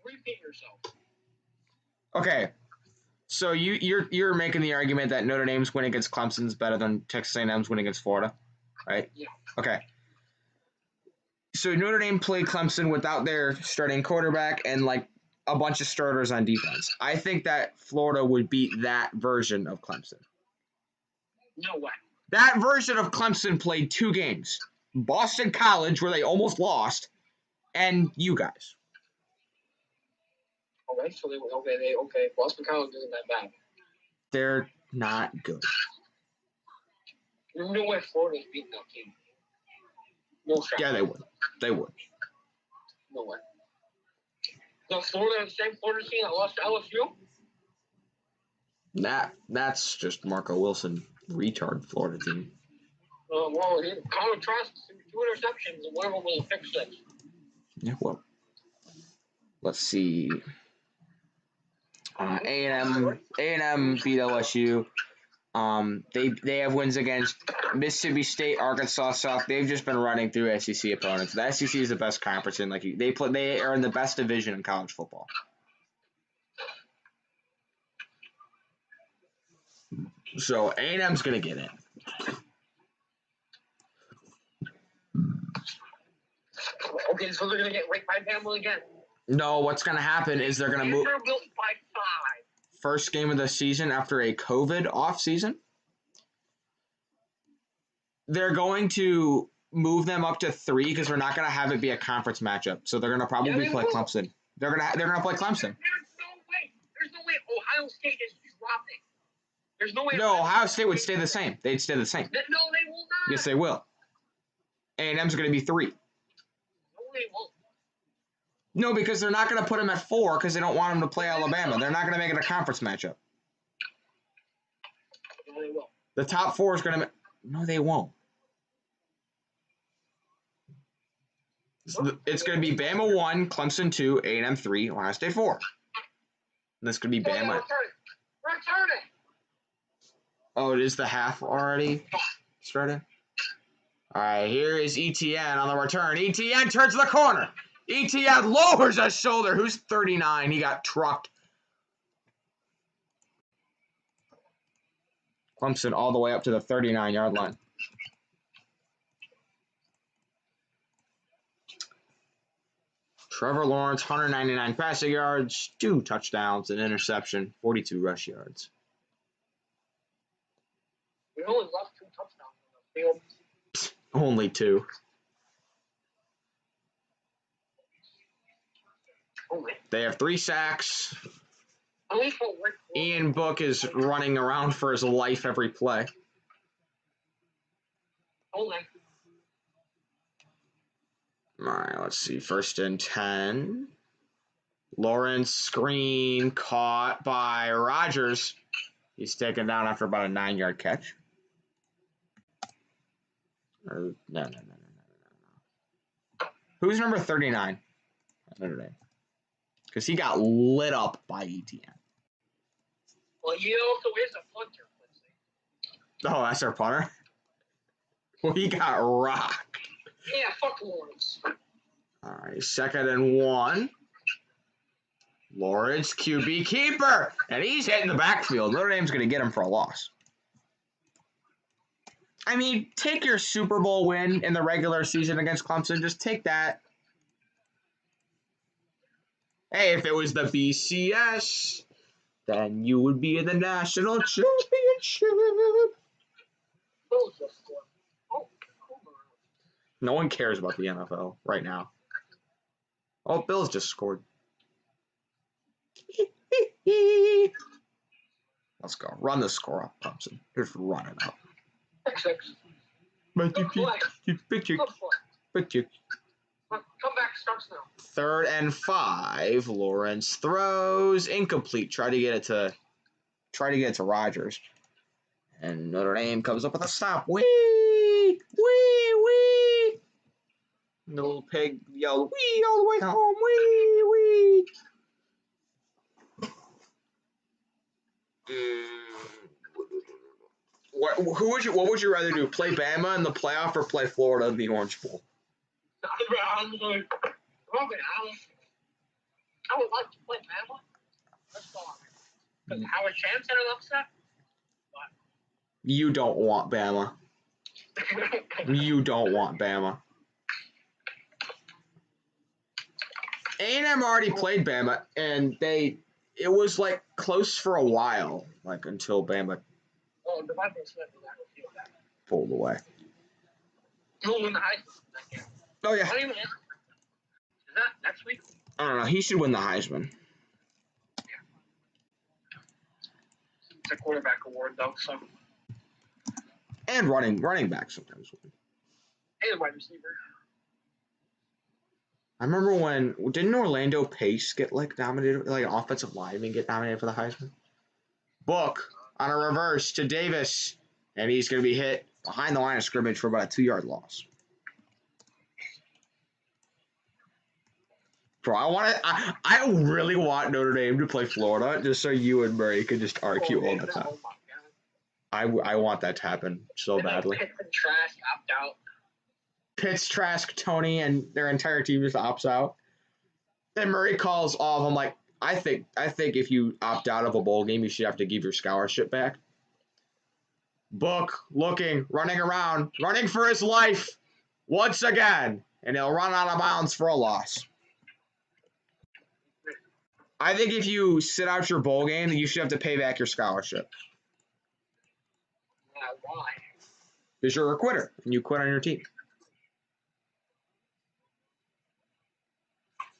Repeat yourself. Okay. So you're making the argument that Notre Dame's win against Clemson's better than Texas A&M's win against Florida, right? Yeah. Okay. So Notre Dame played Clemson without their starting quarterback and like a bunch of starters on defense. I think that Florida would beat that version of Clemson. No way. That version of Clemson played 2 games. Boston College, where they almost lost, and you guys. Okay, so okay. Boston College isn't that bad. Not good. There's no way Florida's beating that team. No shot. Yeah, they would. They would. No way. No, Florida, the same Florida team that lost to LSU? That's just Marco Wilson, retard Florida team. Well, Colin Trask threw 2 interceptions, and one of them was a pick six. Yeah, well. Let's see. A&M beat LSU. They have wins against Mississippi State, Arkansas, South. They've just been running through SEC opponents. The SEC is the best conference in they are in the best division in college football. So A&M's gonna get in. Okay, so they're gonna get raped by Bama again. No, what's gonna happen is they're gonna move Vanderbilt by 5. first game of the season after a COVID off season. They're going to move them up to 3 because we're not gonna have it be a conference matchup. So they're gonna probably play Clemson. They're gonna play Clemson. There's no way Ohio State is dropping. There's no way. No, Ohio State would stay the same. They'd stay the same. No, they will not. Yes, they will. A&M's going to be 3. No, they won't. No, because they're not going to put them at 4 because they don't want them to play Alabama. They're not going to make it a conference matchup. No, they will. The top 4 is going to. No, they won't. It's going to be Bama 1, Clemson 2, A&M 3, Ohio State 4. And that's going to be Bama. Return it. Oh, it is the half already started? All right, here is ETN on the return. ETN turns the corner. ETN lowers his shoulder. Who's 39? He got trucked. Clemson all the way up to the 39-yard line. Trevor Lawrence, 199 passing yards, 2 touchdowns, an interception, 42 rush yards. We only left 2 touchdowns on the field. Only 2. Only. They have 3 sacks. At least Ian Book is running around for his life every play. Only. All right, let's see. 1st and 10. Lawrence screen caught by Rodgers. He's taken down after about a 9-yard catch. No. Who's number 39? Notre Dame. Because he got lit up by ETN. Well, he also is a punter, Quincy. Oh, that's our punter? Well, he got rocked. Yeah, fuck Lawrence. All right, 2nd and 1. Lawrence, QB keeper. And he's hitting the backfield. Notre Dame's going to get him for a loss. I mean, take your Super Bowl win in the regular season against Clemson. Just take that. Hey, if it was the BCS, then you would be in the national championship. No one cares about the NFL right now. Oh, Bills just scored. Let's go. Run the score up, Clemson. Just run it up. 6-6. But you Comeback starts now. 3rd and 5. Lawrence throws incomplete. Try to get it to Rodgers. And Notre Dame comes up with a stop. Wee! Wee! Wee! And the little pig yelled, wee, all the way home. Wee! Wee! What would you rather do? Play Bama in the playoff or play Florida in the Orange Bowl? I would like to play Bama. That's all. Because Howard Chance had an upset. You don't want Bama. You don't want Bama. A&M already played Bama, and it was like close for a while, like until Bama pulled away. He'll win the Heisman that game. Oh yeah. Is that next week? I don't know. He should win the Heisman. It's a quarterback award though, so And running back sometimes. and wide receiver. I remember when didn't Orlando Pace get like nominated, like an offensive lineman get nominated for the Heisman? Book on a reverse to Davis, and he's going to be hit behind the line of scrimmage for about a 2-yard loss. Bro, I really want Notre Dame to play Florida just so you and Murray could just argue all the time. Oh my god. I want that to happen so badly. Pitt and Trask opt out. Pitts, Trask, Tony, and their entire team just opts out. Then Murray calls all of them like, I think if you opt out of a bowl game, you should have to give your scholarship back. Book, looking, running around, running for his life once again, and he'll run out of bounds for a loss. I think if you sit out your bowl game, then you should have to pay back your scholarship. Why? Because you're a quitter, and you quit on your team.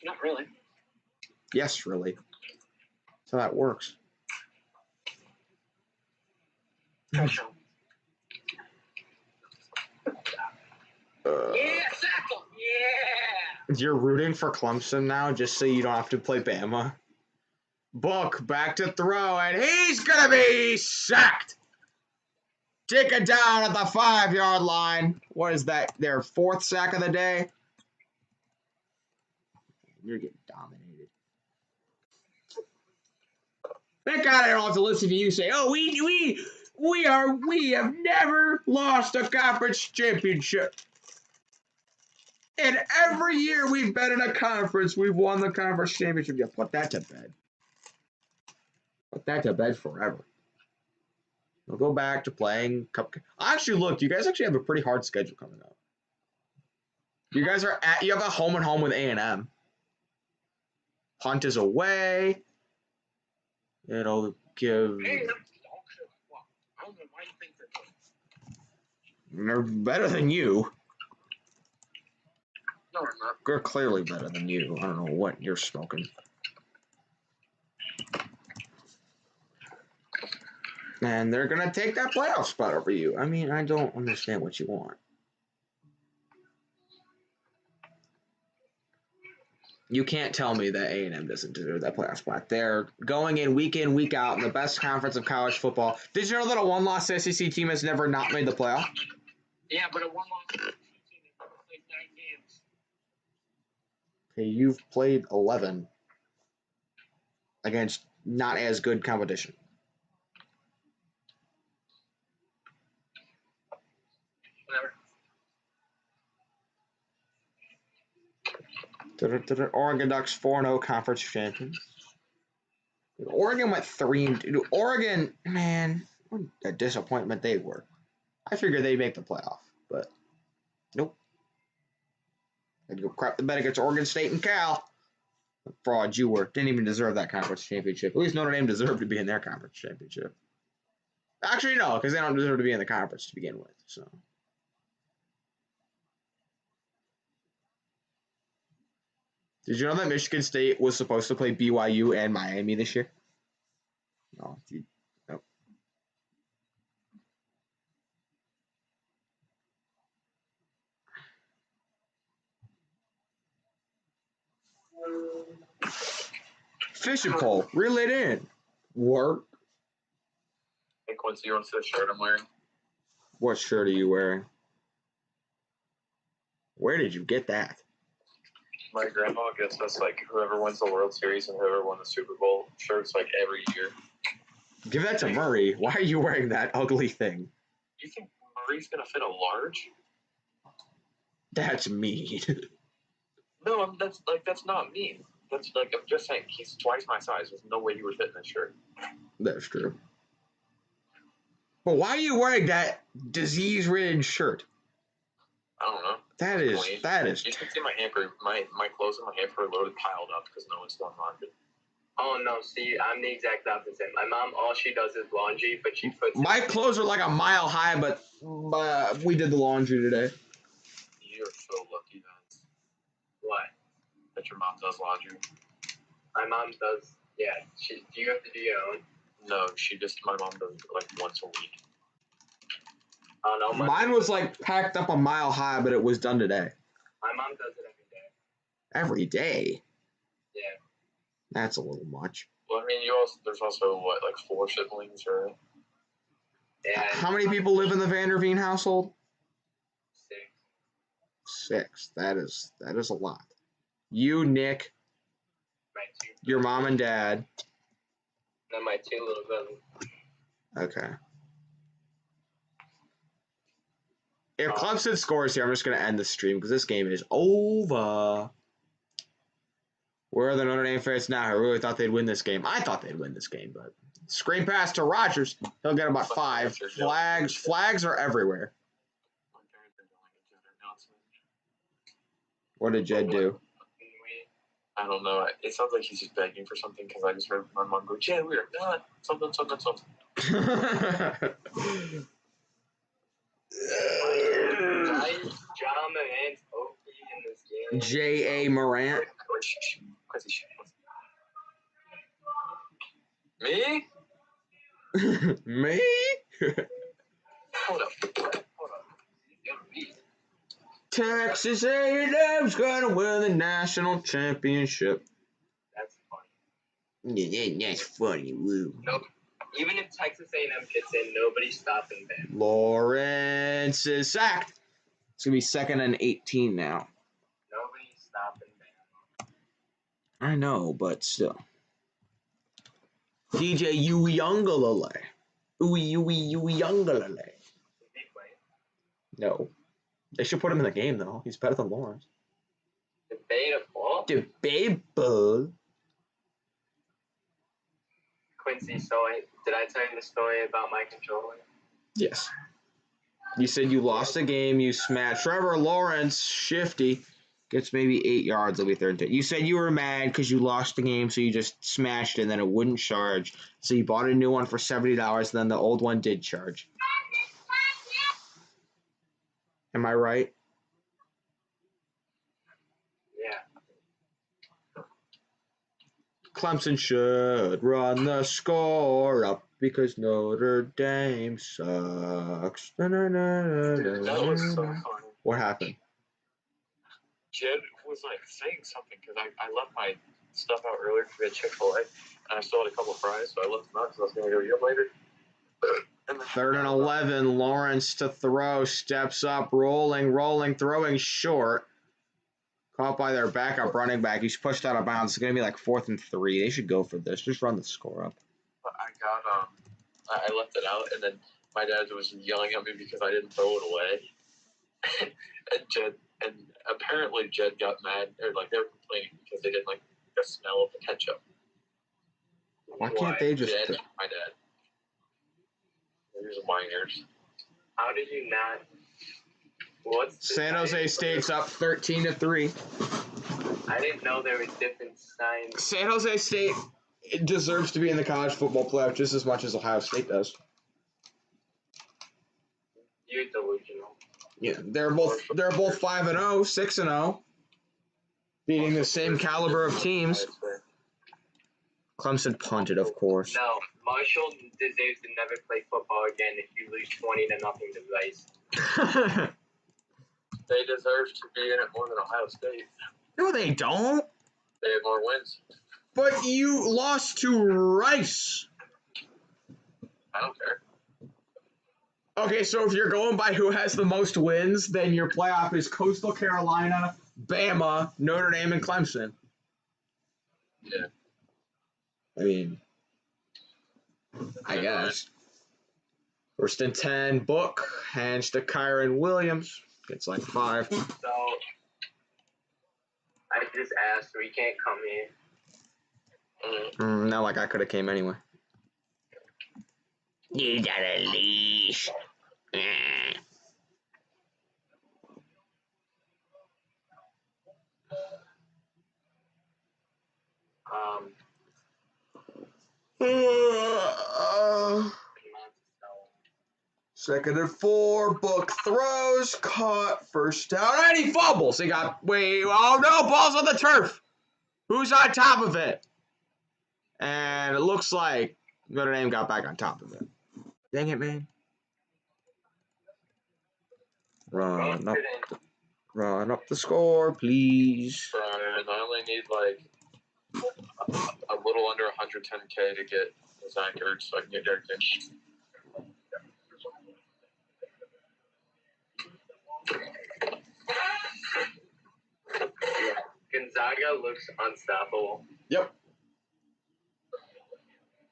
Not really. Yes, really. That's how that works. Yeah, sack him. Yeah. You're rooting for Clemson now just so you don't have to play Bama. Book back to throw, and he's going to be sacked. Take it down at the 5-yard line. What is that? Their 4th sack of the day? You're getting dominated. Thank God I don't have to listen to you say, "Oh, we have never lost a conference championship. And every year we've been in a conference, we've won the conference championship." Yeah, put that to bed. Put that to bed forever. We'll go back to playing Cup. Actually, look, you guys actually have a pretty hard schedule coming up. You guys you have a home and home with A&M. Hunt is away. It'll give. Hey, that's dog shit. Wow. I don't know why you think they're good. They're better than you. No, we're not. They're clearly better than you. I don't know what you're smoking. And they're going to take that playoff spot over you. I mean, I don't understand what you want. You can't tell me that A&M doesn't deserve that playoff spot. They're going in, week out, in the best conference of college football. Did you know that a one-loss SEC team has never not made the playoff? Yeah, but a one-loss team has played 9 games. Okay, you've played 11 against not as good competition. Whatever. Oregon Ducks 4-0 conference champions. Oregon went 3-2. Oregon, man, what a disappointment they were. I figured they'd make the playoff, but nope. Had to go crap the bed against Oregon State and Cal. The fraud you were. Didn't even deserve that conference championship. At least Notre Dame deserved to be in their conference championship. Actually, no, because they don't deserve to be in the conference to begin with. So. Did you know that Michigan State was supposed to play BYU and Miami this year? No. Nope. Fishing pole. Reel it in. Work. Hey, Quincy, you want to see the shirt I'm wearing? What shirt are you wearing? Where did you get that? My grandma gets us, like, whoever wins the World Series and whoever won the Super Bowl shirts, like, every year. Give that to Murray. Why are you wearing that ugly thing? You think Murray's going to fit a large? That's mean. No, that's not mean. That's, like, I'm just saying, he's twice my size. There's no way he would fit in this shirt. That's true. But why are you wearing that disease-ridden shirt? I don't know. That is. You can see my hamper, my clothes in my hamper are loaded, piled up because no one's doing laundry. Oh no, see, I'm the exact opposite. My mom, all she does is laundry, but she puts. My clothes are like a mile high, but we did the laundry today. You're so lucky, then. What? That your mom does laundry. My mom does. Yeah. Do you have to do your own? No, my mom does it like once a week. I don't know. Mine was like packed up a mile high, but it was done today. My mom does it Every every day. day? Yeah. That's a little much. Well, I mean, there's also what, like 4 siblings, or Yeah. How many people live in the Vanderveen household? 6. 6. That is a lot. You, Nick, My 2. your mom and dad. And my 2 little brothers. Okay. If Clemson scores here, I'm just going to end the stream because this game is over. Where are the Notre Dame fans now? I really thought they'd win this game. I thought they'd win this game, but screen pass to Rogers. He'll get about 5. Flags are everywhere. What did Jed do? I don't know. It sounds like he's just begging for something because I just heard my mom go, Jed, we are not something. John Morant's OP in this game. J.A. Morant. Me? Me? Hold up. Texas A&M's gonna win the national championship. That's funny. Yeah, that's funny. Woo. Nope. Even if Texas A&M gets in, nobody's stopping them. Lawrence is sacked. It's gonna be 2nd and 18 now. Nobody's stopping them. I know, but still. DJ Uyunglele. Uyunglele. Is he playing? No. They should put him in the game, though. He's better than Lawrence. Debatable. Debatable. Quincy, so did I tell you the story about my controller? Yes. You said you lost a game, you smashed. Trevor Lawrence, shifty, gets maybe 8 yards. It'll be 3rd and 10. You said you were mad because you lost the game, so you just smashed it, and then it wouldn't charge. So you bought a new one for $70, and then the old one did charge. Am I right? Yeah. Clemson should run the score up because Notre Dame sucks. That was so funny. What happened? Jed was like saying something because I left my stuff out earlier because we had Chick-fil-A and I still had a couple of fries, so I left them out because I was going to go eat them later. And 3rd and 11, Lawrence to throw, steps up, rolling, throwing short. Caught by their backup running back. He's pushed out of bounds. It's going to be like 4th and 3. They should go for this. Just run the score up. But I left it out, and then my dad was yelling at me because I didn't throw it away. and apparently Jed got mad, or like they were complaining because they didn't like the smell of the ketchup. Why can't they just... Jed, my dad. These are my ears. How did you not? What's San Jose State's up 13-3. I didn't know there was different signs. San Jose State deserves to be in the college football playoff just as much as Ohio State does. You're delusional. Yeah, they're both 5-0, 6-0, beating the same caliber of teams. Clemson punted, of course. No, Marshall deserves to never play football again if you lose 20-0 to Rice. They deserve to be in it more than Ohio State. No, they don't. They have more wins. But you lost to Rice. I don't care. Okay, so if you're going by who has the most wins, then your playoff is Coastal Carolina, Bama, Notre Dame, and Clemson. Yeah. I mean, I guess. 1st and 10, Book, hands to Kyron Williams. Gets like 5. So, I just asked, we can't come here. Not like I could have came anyway. You got a leash. Second and 4, Book throws, caught, 1st down, and he fumbles. He got, oh no, ball's on the turf. Who's on top of it? And it looks like Notre Dame got back on top of it. Dang it, man. Run up the score, please. Brian, I only need like a little under 110K to get Zach Ertz so I can get Derek Finch. Gonzaga looks unstoppable. Yep.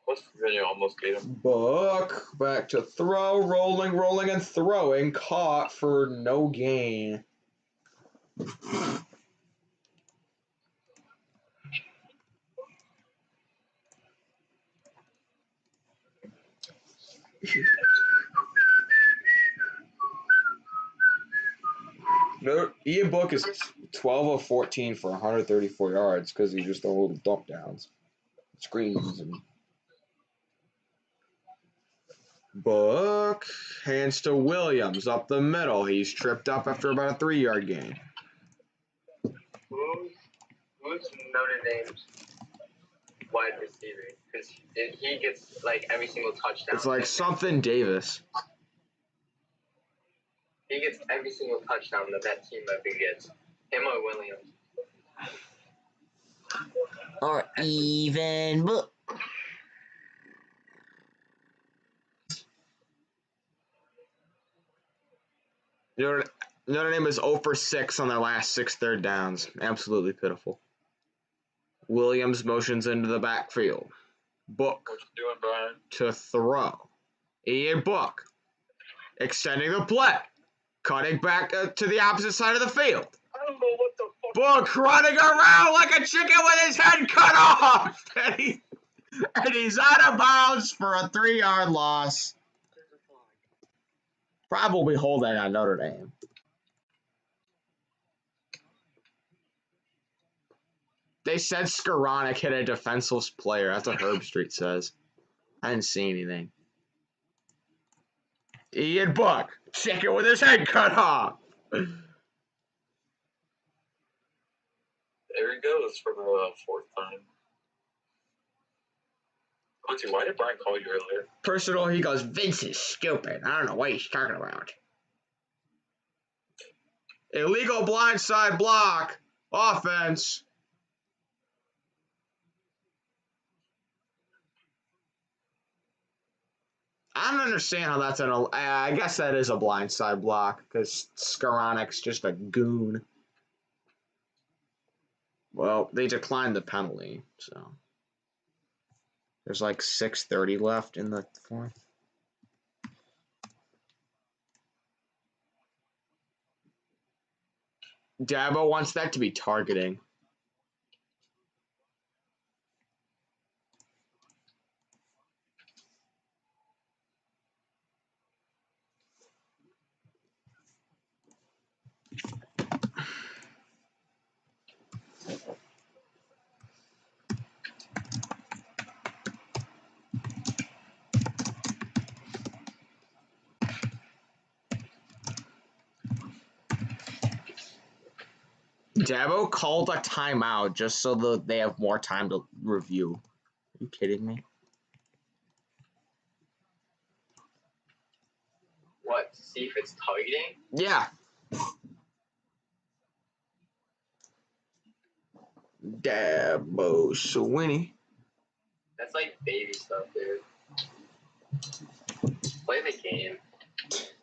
West Virginia almost beat him. Book back to throw, rolling, and throwing. Caught for no gain. Ian Book is 12 of 14 for 134 yards because he just a little dump downs, screens, and Book hands to Williams up the middle. He's tripped up after about a 3-yard gain. Who's Notre Dame's wide receiver? Because he gets like every single touchdown. It's like something Davis. He gets every single touchdown that team ever gets. Him or Williams. Or even Book. Notre Dame is 0 for 6 on their last 6 third downs. Absolutely pitiful. Williams motions into the backfield. Book What you doing, Brian? to throw. Ian Book extending the play. Cutting back to the opposite side of the field. I don't know what the fuck. Book running around like a chicken with his head cut off. And he's out of bounds for a 3-yard loss. Probably holding on Notre Dame. They said Skoranek hit a defenseless player. That's what Herb Street says. I didn't see anything. Ian Book, chicken with his head cut off. There he goes for the 4th time. Quincy, why did Brian call you earlier? Personal, he goes, Vince is stupid. I don't know what he's talking about. Illegal blindside block. Offense. I don't understand how that's I guess that is a blindside block because Skoranek's just a goon. Well, they declined the penalty, so there's like 6:30 left in the 4th. Dabo wants that to be targeting. Dabo called a timeout just so that they have more time to review. Are you kidding me? What? To see if it's targeting? Yeah. Dabo Swinney. That's like baby stuff, dude. Play the game.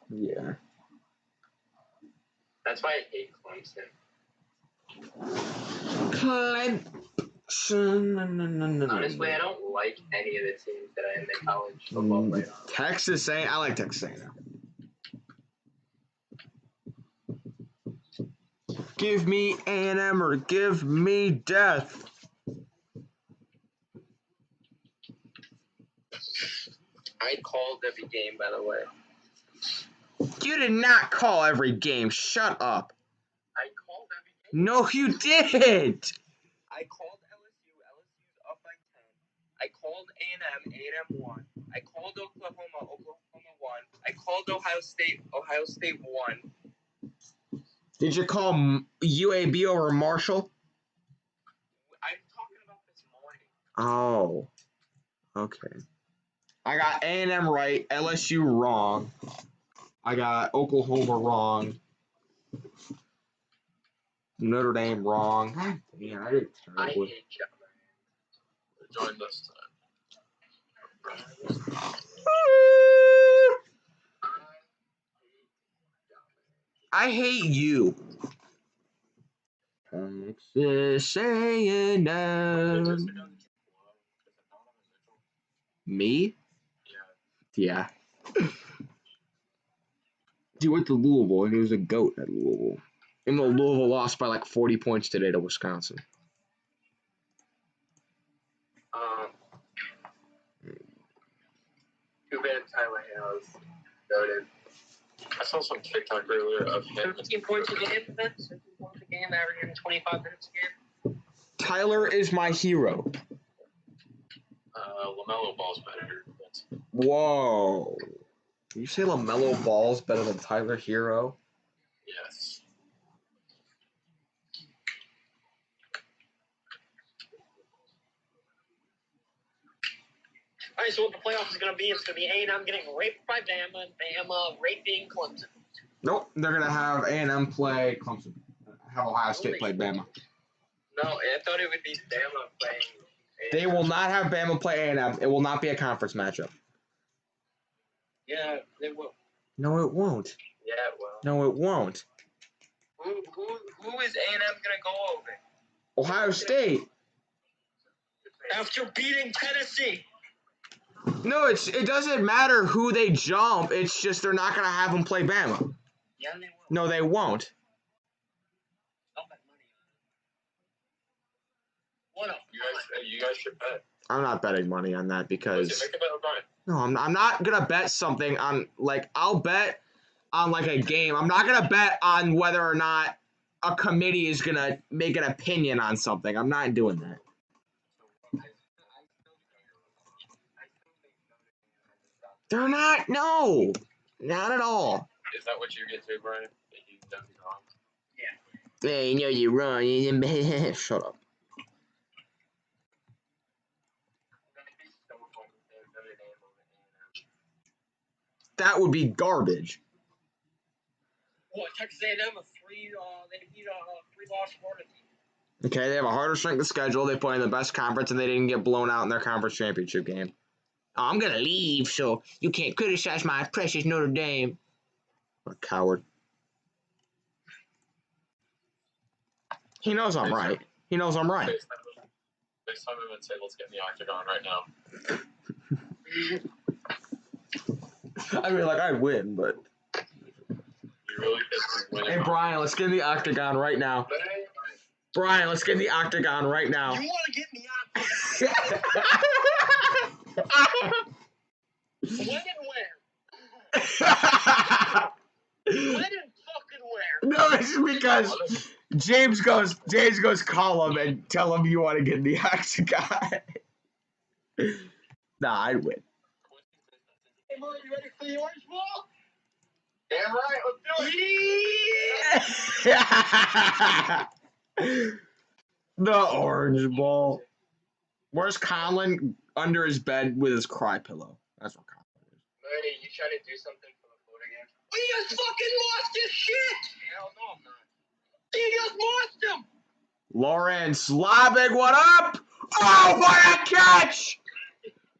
Yeah. That's why I hate Clemson. Clemson. Honestly, I don't like any of the teams that are in the college football playoff. Texas A&M. I like Texas A&M. Give me A&M or give me death. I called every game, by the way. You did not call every game. Shut up. I called every game. No, you didn't. I called LSU. LSU's up by 10. I called A&M. A&M won. I called Oklahoma. Oklahoma won. I called Ohio State. Ohio State won. Did you call UAB over Marshall? I'm talking about this morning. Oh. Okay. I got A&M right, LSU wrong. I got Oklahoma wrong. Notre Dame wrong. God damn, I did I terribly. hate you. Join this time. I hate you. Texas A&M. Me? Yeah. He went to Louisville, and he was a goat at Louisville. Even though Louisville lost by like 40 points today to Wisconsin. Too bad Tyler Hale's noted. I saw some TikTok earlier of him. 15 points a game, then? 15 points a game, averaging 25 minutes a game. Tyler is my hero. LaMelo Ball's better. Whoa. You say LaMelo Ball's better than Tyler Hero? Yes. All right, so what the playoffs is going to be, it's going to be A&M getting raped by Bama and Bama raping Clemson. Nope. They're going to have A&M play Clemson. Have Ohio State play Bama. No, I thought it would be Bama playing. They will not have Bama play A&M. It will not be a conference matchup. Yeah, they will. No, it won't. Yeah, it will. No, it won't. Who is A&M gonna go over? Ohio State. After beating Tennessee. No, it doesn't matter who they jump. It's just they're not going to have them play Bama. Yeah, they will. No, they won't. I'll bet money on it. What up? You guys should bet. I'm not betting money on that Make because a bet with Brian. no, I'm not gonna bet something on like I'll bet on like a game. I'm not gonna bet on whether or not a committee is gonna make an opinion on something. I'm not doing that. They're not. No, not at all. Is that what you get to, Brian? That you don't be wrong? Hey, no, you're wrong. Shut up. That would be garbage. What, Texas A&M, they beat a 3-loss Florida team. Okay, they have a harder strength of schedule. They play in the best conference, and they didn't get blown out in their conference championship game. I'm gonna leave, so you can't criticize my precious Notre Dame. What a coward. He knows I'm right. He knows I'm right. Next time I'm going to say, let's get in the octagon right now. I mean, like, I'd win, but... You really think we're winning? Hey, Brian, let's get in the octagon right now. Brian, let's get in the octagon right now. You want to get in the octagon? When and where? When and fucking where? No, it's because James goes call him and tell him you want to get in the octagon. Nah, I'd win. Hey, Mo, you ready for the orange ball? Damn right, let's do it. The orange ball. Where's Colin? Under his bed with his cry pillow. That's what Colin is. Hey, you trying to do something for the Florida game? We just fucking lost his shit! Hell no, I'm not. You just lost him! Lawrence Lobbig, what up? Oh, what a catch!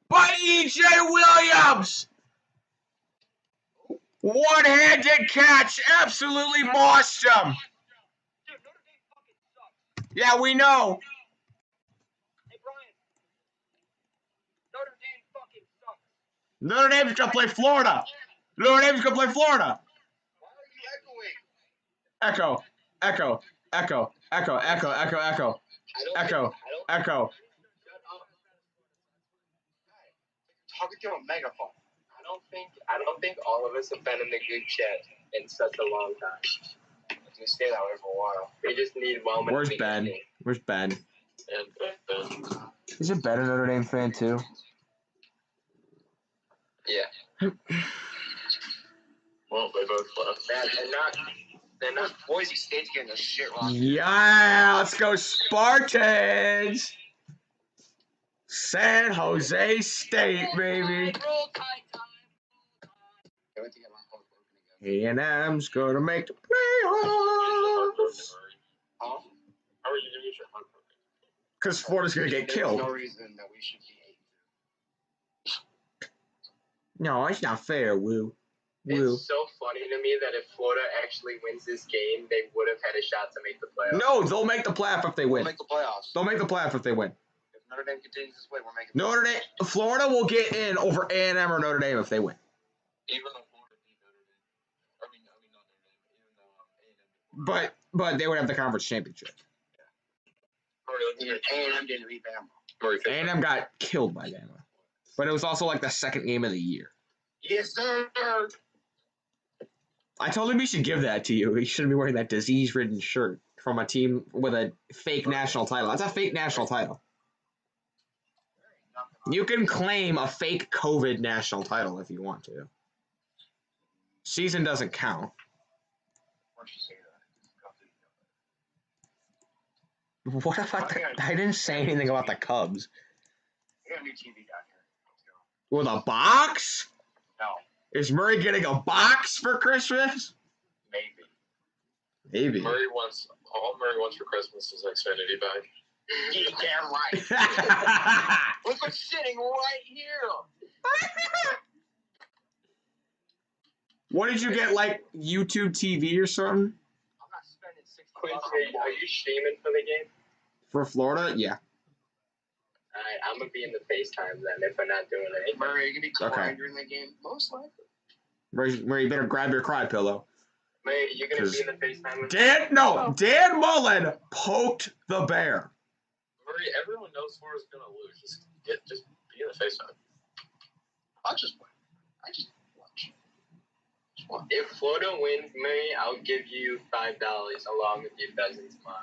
By E.J. Williams! One-handed catch, absolutely mossed him. Dude, Notre Dame fucking sucks. Yeah, we know. Hey, Brian. Notre Dame fucking sucks. Notre Dame's gonna play Florida. Notre Dame's gonna play Florida. Why are you echoing? Echo, echo, echo, echo, echo, echo, echo, echo, echo. Shut up. Talking to a megaphone. I don't think all of us have been in the group chat in such a long time. We stay that way for a while. We just need moment. Where's Ben? Where's Ben? And Is it Ben a Notre Dame fan too? Yeah. well, they both left. Man, they're not Boise State's getting the shit wrong. Yeah, let's go Spartans. San Jose State, baby. Roll Tide, Tide. I went to get my phone broken again. A&M's gonna make the playoffs. Huh? How are you gonna get your heart broken? Because Florida's gonna get There's killed. no reason that we should be 8. No, it's not fair, Woo. Woo. It's so funny to me that if Florida actually wins this game, they would have had a shot to make the playoffs. No, they'll make the playoff if they We'll win. make the playoffs. They'll make the playoff if they win. If Notre Dame continues this way, we're making Notre Dame, Florida will get in over A&M or Notre Dame if they win. Even though Florida beat Notre Dame. I mean not Notre Dame, but even though A&M. But they would have the conference championship. A&M didn't beat Bama. A&M got killed by Bama. But it was also like the second game of the year. Yes, sir. I told him he should give that to you. He shouldn't be wearing that disease-ridden shirt from a team with a fake national title. That's a fake national title. You can claim a fake COVID national title if you want to. Season doesn't count. What about the... I didn't say anything about the Cubs. We got a new TV down here. Let's go. With a box? No, Is Murray getting a box for Christmas? maybe. Maybe. All Murray wants for Christmas is Xfinity bag. You're damn right. Look what's sitting right here. What did you get, like YouTube TV or something? I'm not spending $60 Quincy, are you streaming for the game? For Florida? Yeah. Alright, I'm gonna be in the FaceTime then if we're not doing anything. Murray, you gonna be crying Okay. during the game? Most likely. Murray, you better grab your cry pillow. Mate, you gonna be in the FaceTime with me? Dan Mullen poked the bear. Murray, everyone knows Florida's gonna lose. Just be in the FaceTime. I'll just win. I just watch. Just watch. If Florida wins, Murray, I'll give you $5 along with your pheasants, mom.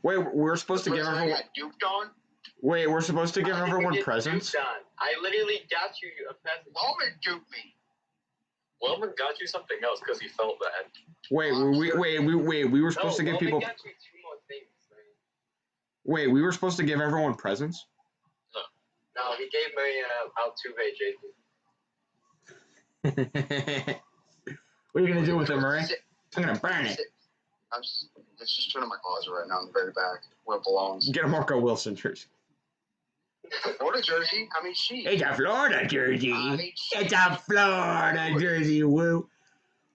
Wait, we're supposed to give First I everyone. got duped on. Wait, we're supposed to give How did we everyone get presents. duped on? I literally got you a pheasant. Roman duped me. Wellman got you something else because he felt bad. Wait, we were supposed to give people. got you 2 more things, man. Wait, we were supposed to give everyone presents. No, he gave me Altuve jersey. What are you gonna do with it, Murray? Sit. I'm gonna burn it. It's just turning my closet right now in the very back where it belongs. Get a Marco Wilson jersey. Florida jersey? I mean, sheep. It's a Florida jersey. I mean, sheep. It's a Florida jersey, woo.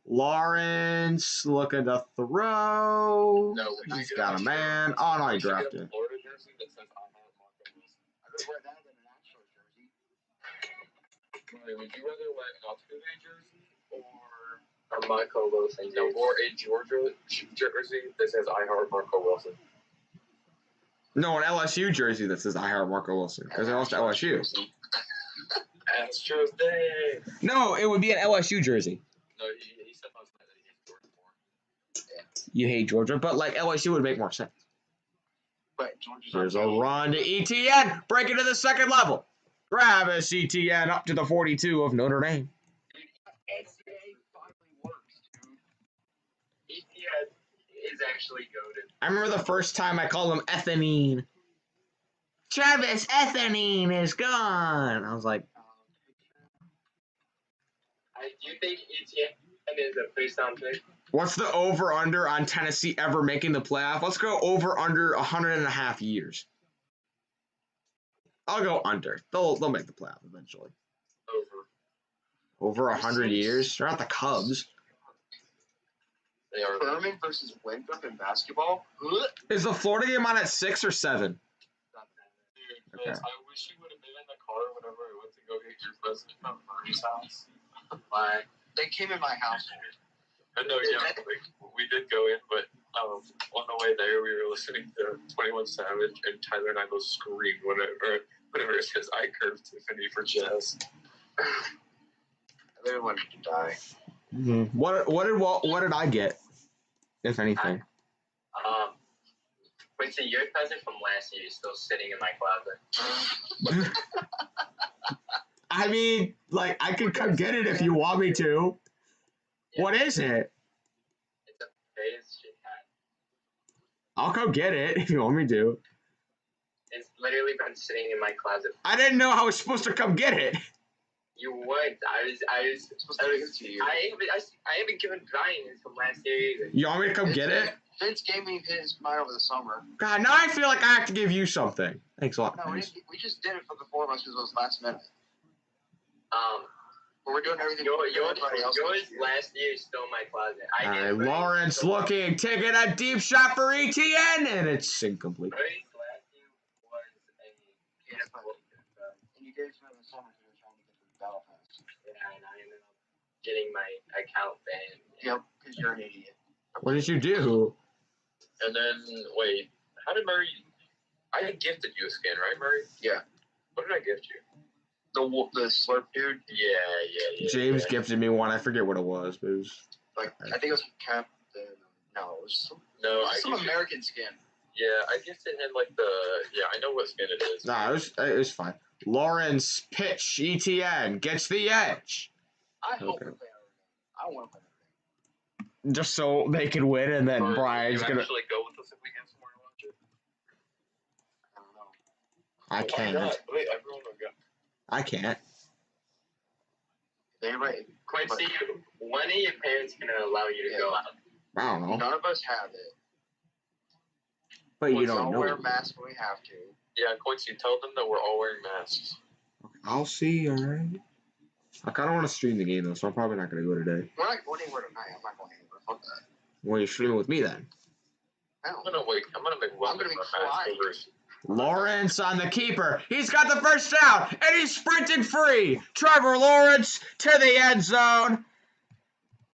Lawrence looking to throw. No, He's got a man. Oh, no, he You should get dropped a it. Florida jersey that says I have Marco Wilson. I'd rather wear that than an actual jersey. Murray, would you rather wear an Altuve jersey or A Marco Wilson jersey. or a Georgia jersey that says I heart Marco Wilson? No, an LSU jersey that says I heart Marco Wilson because they lost to LSU. Astros Day. No, it would be an LSU jersey. No, he said last night that he hates Georgia more. You hate Georgia, but like LSU would make more sense. But Georgia's Here's a okay. run to ETN. Break into the second level. Travis ETN up to the 42 of Notre Dame. NCAA finally works, dude. ETN is actually goated. I remember the first time I called him Ethanine. Travis Ethanine is gone. I was like, Do you think ETN is a face-down pick? what's the over-under on Tennessee ever making the playoff? Let's go over-under 100.5 years. I'll go under. They'll make the playoff eventually. Over 100 years? They're not the Cubs. They are. Furman versus Winthrop in basketball? Is the Florida game on at 6 or 7? Dude, Okay. I wish you would have been in the car whenever I went to go get your present from Murray's house. Why? They came in my household. No, yeah, we did go in, but on the way there, we were listening to 21 Savage, and Tyler and I both screamed whenever it says I curved Tiffany for Jazz. I really wanted to die. Mm-hmm. What did I get, if anything? Quincy, your present from last year is still sitting in my closet. I mean, like, I could come get it if you want me to. Yeah. What is it? It's a face shit hat. I'll come get it if you want me to. It's literally been sitting in my closet. I didn't know I was supposed to come get it. You would. I was supposed to give it to you. I haven't given Brian until last year either. You want me to come get it? Vince gave me his mine over the summer. God, now I feel like I have to give you something. Thanks a lot. No, we just did it for the 4 of us because it was last minute. But we're doing everything. Yours last year stole my closet. All right, Lawrence looking, taking a deep shot for ETN, and it's incomplete. Last year was a And you gave it in the summer because you were trying to get the battle pass. Yeah, and I ended up getting my account banned. Yep, because you're an idiot. What did you do? And then, wait, how did Murray... I gifted you a skin, right, Murray? Yeah. What did I gift you? The slurp dude. Yeah. James gifted me one. I forget what it was, but it was... Like, I think it was Captain... No, it was some gifted, American skin. Yeah, I gifted him, like, the... Yeah, I know what skin it is. Nah, it was fine. Lawrence pitch, ETN, gets the edge. I hope we play Notre Dame. I want to play Notre Dame. Just so they can win, and then Or Brian's you gonna... actually go with us if we get somewhere to watch it? I don't know. I Why can't. not? Wait, everyone will go. I can't. They right. Quincy, when are your parents going to allow you to go out? I don't know. None of us have it. But you We don't all know. wear masks when we have to. Yeah, Quincy, tell them that we're all wearing masks. I'll see, alright? I kind of want to stream the game, though, so I'm probably not going to go today. We're not going anywhere tonight. I'm not going anywhere. Fuck that. Well, you're streaming with me, then. Hell. I'm gonna make I'm gonna be crying. Lawrence on the keeper. He's got the first down, and he's sprinting free. Trevor Lawrence to the end zone.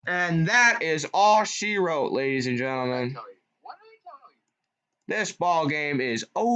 And that is all she wrote, ladies and gentlemen. What did I tell you? This ball game is over.